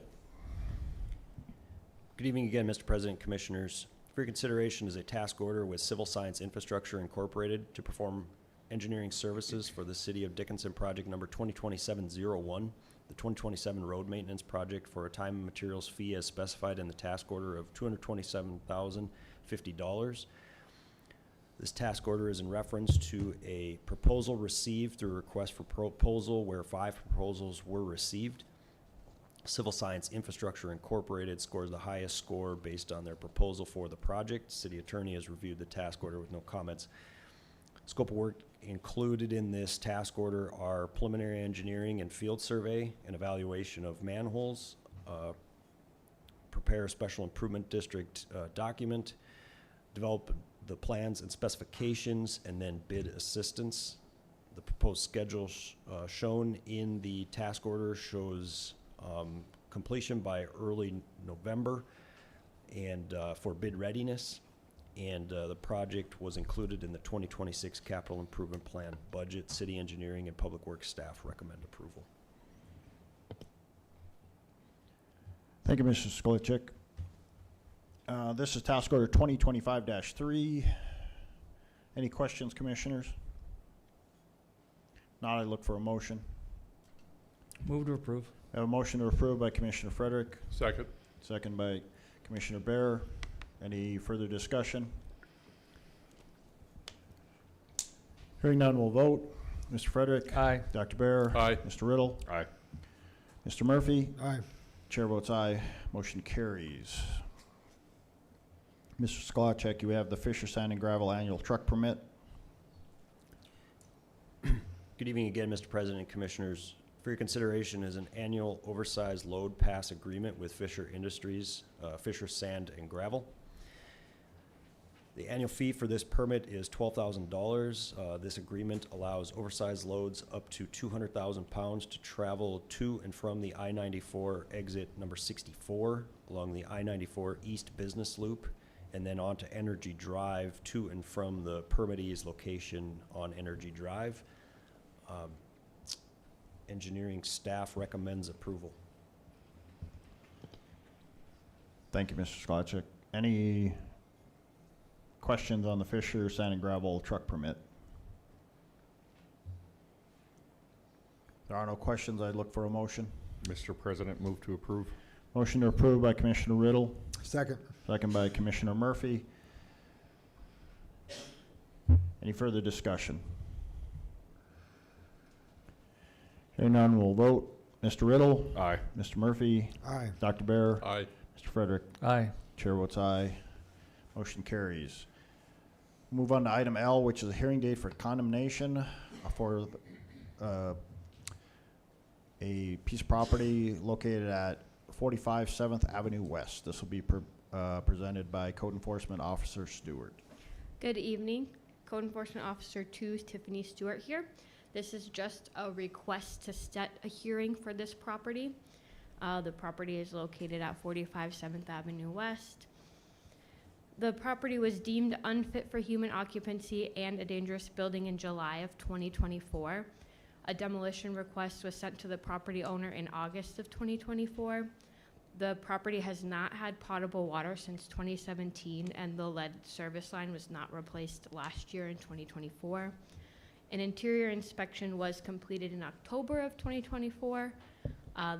Good evening again, Mr. President, Commissioners. For your consideration is a task order with Civil Science Infrastructure Incorporated to perform engineering services for the City of Dickinson project number 2027-01, the 2027 road maintenance project for a time and materials fee as specified in the task order of $227,050. This task order is in reference to a proposal received through a request for proposal where 5 proposals were received. Civil Science Infrastructure Incorporated scores the highest score based on their proposal for the project. City Attorney has reviewed the task order with no comments. Scope of work included in this task order are preliminary engineering and field survey and evaluation of manholes, prepare a special improvement district document, develop the plans and specifications, and then bid assistance. The proposed schedule shown in the task order shows completion by early November and for bid readiness. And the project was included in the 2026 capital improvement plan budget. City engineering and public works staff recommend approval. Thank you, Mr. Skolicek. This is task order 2025-3. Any questions, commissioners? Not, I look for a motion. Move to approve. I have a motion to approve by Commissioner Frederick, Second. second by Commissioner Bear. Any further discussion? Hearing none, we'll vote. Mr. Frederick? Aye. Dr. Bear? Aye. Mr. Riddle? Aye. Mr. Murphy? Aye. Chair votes aye. Motion carries. Mr. Skolicek, you have the Fisher Sand and Gravel Annual Truck Permit. Good evening again, Mr. President and Commissioners. For your consideration is an annual oversized load pass agreement with Fisher Industries, Fisher Sand and Gravel. The annual fee for this permit is $12,000. This agreement allows oversized loads up to 200,000 pounds to travel to and from the I-94 exit number 64 along the I-94 East Business Loop, and then onto Energy Drive to and from the permittee's location on Energy Drive. Engineering staff recommends approval. Thank you, Mr. Skolicek. Any questions on the Fisher Sand and Gravel Truck Permit? There are no questions. I'd look for a motion. Mr. President, move to approve. Motion to approve by Commissioner Riddle, Second. second by Commissioner Murphy. Any further discussion? Hearing none, we'll vote. Mr. Riddle? Aye. Mr. Murphy? Aye. Dr. Bear? Aye. Mr. Frederick? Aye. Chair votes aye. Motion carries. Move on to item L, which is a hearing date for condemnation for a piece of property located at 45 7th Avenue West. This will be presented by Code Enforcement Officer Stewart. Good evening. Code Enforcement Officer 2, Tiffany Stewart here. This is just a request to set a hearing for this property. The property is located at 45 7th Avenue West. The property was deemed unfit for human occupancy and a dangerous building in July of 2024. A demolition request was sent to the property owner in August of 2024. The property has not had potable water since 2017, and the lead service line was not replaced last year in 2024. An interior inspection was completed in October of 2024.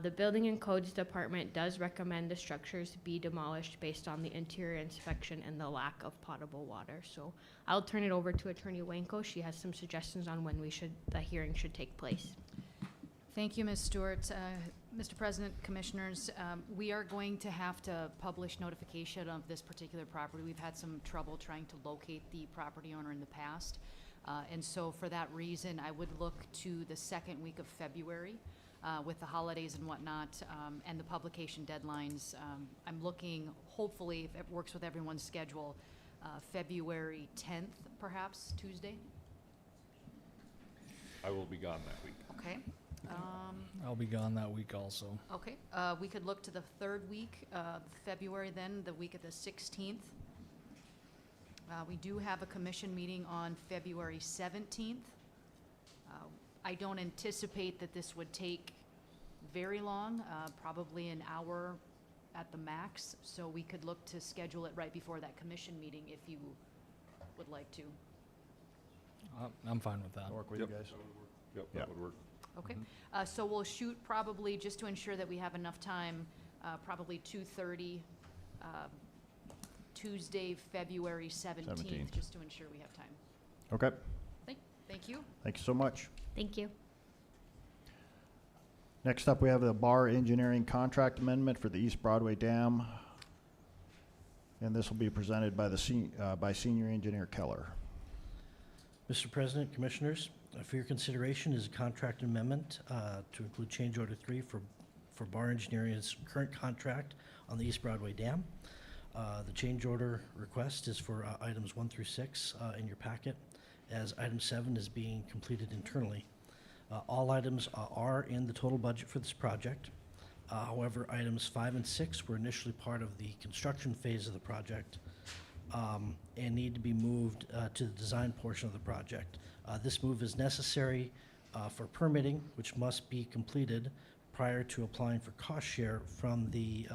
The Building and Codes Department does recommend the structures be demolished based on the interior inspection and the lack of potable water. So I'll turn it over to Attorney Wanko. She has some suggestions on when the hearing should take place. Thank you, Ms. Stewart. Mr. President, Commissioners, we are going to have to publish notification of this particular property. We've had some trouble trying to locate the property owner in the past. And so for that reason, I would look to the second week of February with the holidays and whatnot, and the publication deadlines. I'm looking, hopefully, if it works with everyone's schedule, February 10th, perhaps, Tuesday. I will be gone that week. Okay. I'll be gone that week also. Okay, we could look to the third week of February then, the week of the 16th. We do have a commission meeting on February 17th. I don't anticipate that this would take very long, probably an hour at the max, so we could look to schedule it right before that commission meeting if you would like to. I'm fine with that. Work with you guys? Yep, Yeah. that would work. Okay, so we'll shoot probably, just to ensure that we have enough time, probably 2:30, Tuesday, February 17th, just to ensure we have time. Okay, Thank you. thank you so much. Thank you. Next up, we have the Bar Engineering Contract Amendment for the East Broadway Dam. And this will be presented by by Senior Engineer Keller. Mr. President, Commissioners, for your consideration is a contract amendment to include change order 3 for Bar Engineering's current contract on the East Broadway Dam. The change order request is for items 1 through 6 in your packet, as item 7 is being completed internally. All items are in the total budget for this project. However, items 5 and 6 were initially part of the construction phase of the project and need to be moved to the design portion of the project. This move is necessary for permitting, which must be completed prior to applying for cost share from the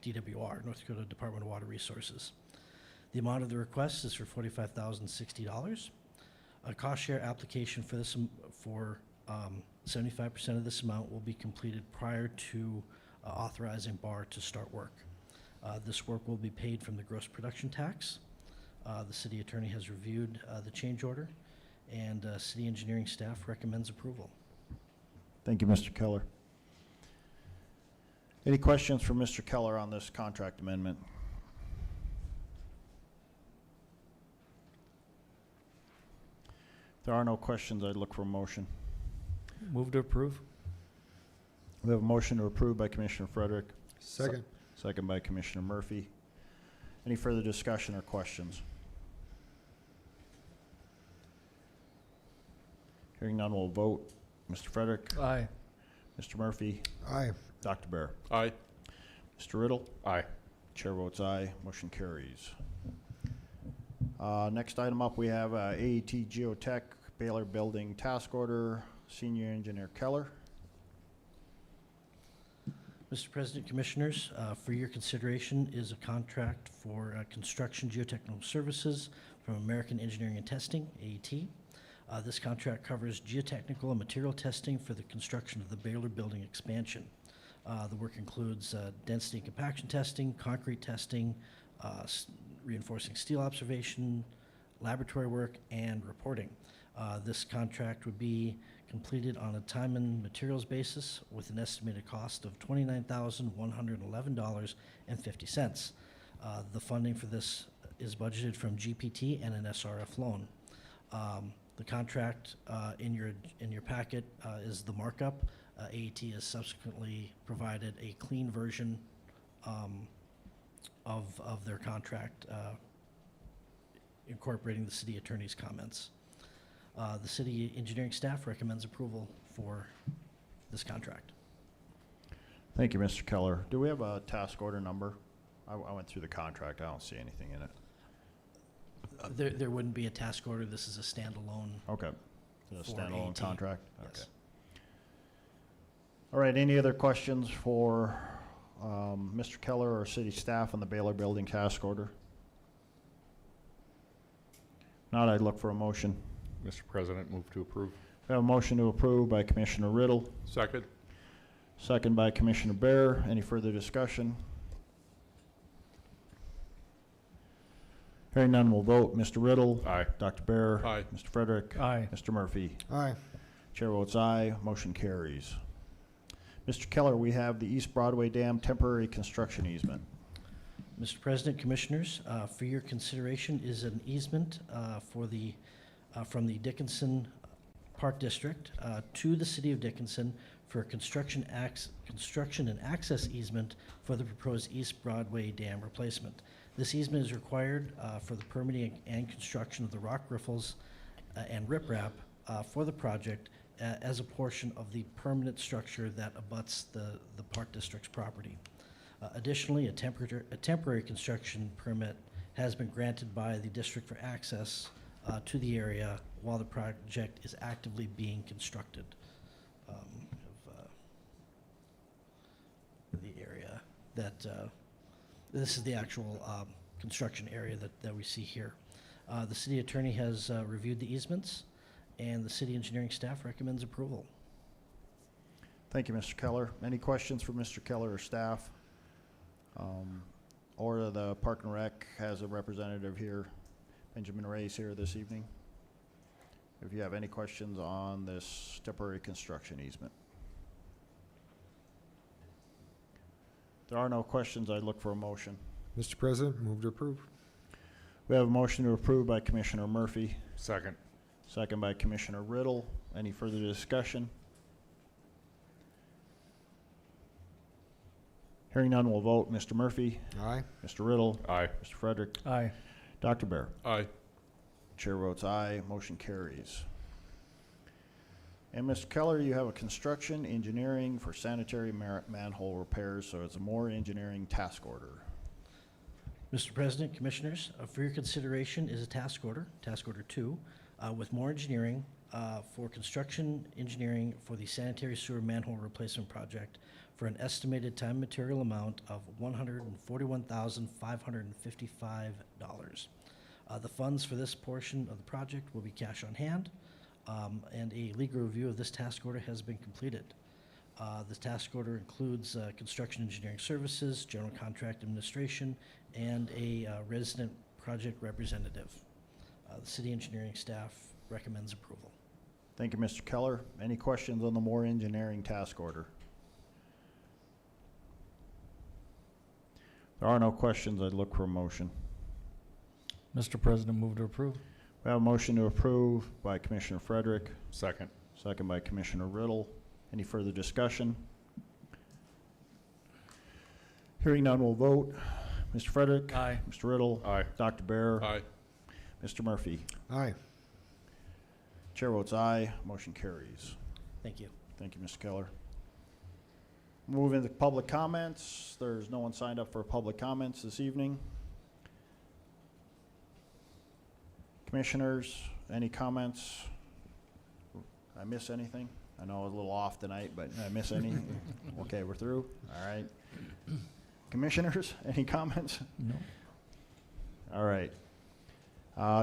DWR, North Dakota Department of Water Resources. The amount of the request is for $45,060. A cost share application for this, for 75% of this amount will be completed prior to authorizing Bar to start work. This work will be paid from the gross production tax. The city attorney has reviewed the change order, and city engineering staff recommends approval. Thank you, Mr. Keller. Any questions for Mr. Keller on this contract amendment? If there are no questions, I'd look for a motion. Move to approve. We have a motion to approve by Commissioner Frederick. Second. Second by Commissioner Murphy. Any further discussion or questions? Hearing none, we'll vote. Mr. Frederick? Aye. Mr. Murphy? Aye. Dr. Bear? Aye. Mr. Riddle? Aye. Chair votes aye. Motion carries. Next item up, we have AET Geotech Baylor Building Task Order, Senior Engineer Keller. Mr. President, Commissioners, for your consideration is a contract for construction geotechnical services from American Engineering and Testing, AET. This contract covers geotechnical and material testing for the construction of the Baylor Building expansion. The work includes density and compaction testing, concrete testing, reinforcing steel observation, laboratory work, and reporting. This contract would be completed on a time and materials basis with an estimated cost of $29,111.50. The funding for this is budgeted from GPT and an SRF loan. The contract in your packet is the markup. AET has subsequently provided a clean version of their contract, incorporating the city attorney's comments. The city engineering staff recommends approval for this contract. Thank you, Mr. Keller. Do we have a task order number? I went through the contract. I don't see anything in it. There wouldn't be a task order. This is a standalone. Okay. Is it a for standalone AET. contract? Yes. Okay. All right, any other questions for Mr. Keller or city staff on the Baylor Building Task Order? Not, I'd look for a motion. Mr. President, move to approve. We have a motion to approve by Commissioner Riddle, Second. second by Commissioner Bear. Any further discussion? Hearing none, we'll vote. Mr. Riddle. Aye. Dr. Bear. Aye. Mr. Frederick. Aye. Mr. Murphy. Aye. Chair votes aye. Motion carries. Mr. Keller, we have the East Broadway Dam temporary construction easement. Mr. President, Commissioners, for your consideration is an easement from the Dickinson Park District to the City of Dickinson for a construction and access easement for the proposed East Broadway Dam replacement. This easement is required for the permitting and construction of the rock riffles and riprap for the project as a portion of the permanent structure that abuts the Park District's property. Additionally, a temporary construction permit has been granted by the district for access to the area while the project is actively being constructed. The area that this is the actual construction area that we see here. The city attorney has reviewed the easements, and the city engineering staff recommends approval. Thank you, Mr. Keller. Any questions for Mr. Keller or staff? Or the Park and Rec has a representative here, Benjamin Ray's here this evening. If you have any questions on this temporary construction easement. There are no questions. I'd look for a motion. Mr. President, move to approve. We have a motion to approve by Commissioner Murphy, Second. second by Commissioner Riddle. Any further discussion? Hearing none, we'll vote. Mr. Murphy, Aye. Mr. Riddle, Aye. Mr. Frederick, Aye. Dr. Bear. Aye. Chair votes aye, motion carries. And Mr. Keller, you have a construction engineering for sanitary manhole repairs, so it's a more engineering task order. Mr. President, Commissioners, for your consideration is a task order 2, with more engineering for construction engineering for the sanitary sewer manhole replacement project for an estimated time and material amount of $141,555. The funds for this portion of the project will be cash on hand, and a legal review of this task order has been completed. This task order includes construction engineering services, general contract administration, and a resident project representative. The city engineering staff recommends approval. Thank you, Mr. Keller. Any questions on the more engineering task order? There are no questions. I'd look for a motion. Mr. President, move to approve. We have a motion to approve by Commissioner Frederick, Second. second by Commissioner Riddle. Any further discussion? Hearing none, we'll vote. Mr. Frederick? Aye. Mr. Riddle? Aye. Dr. Bear? Aye. Mr. Murphy? Aye. Chair votes aye, motion carries. Thank you. Thank you, Mr. Keller. Moving to public comments. There's no one signed up for public comments this evening. Commissioners, any comments? I miss anything? I know I was a little off tonight, but did I miss any? Okay, we're through? All right. Commissioners, any comments? No. All right.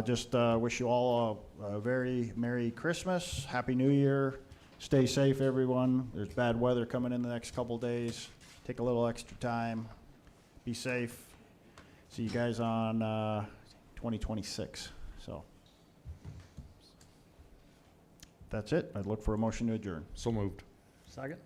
Just wish you all a very Merry Christmas, Happy New Year. Stay safe, everyone. There's bad weather coming in the next couple days. Take a little extra time. Be safe. See you guys on 2026. So that's it. I'd look for a motion to adjourn. So moved. Second?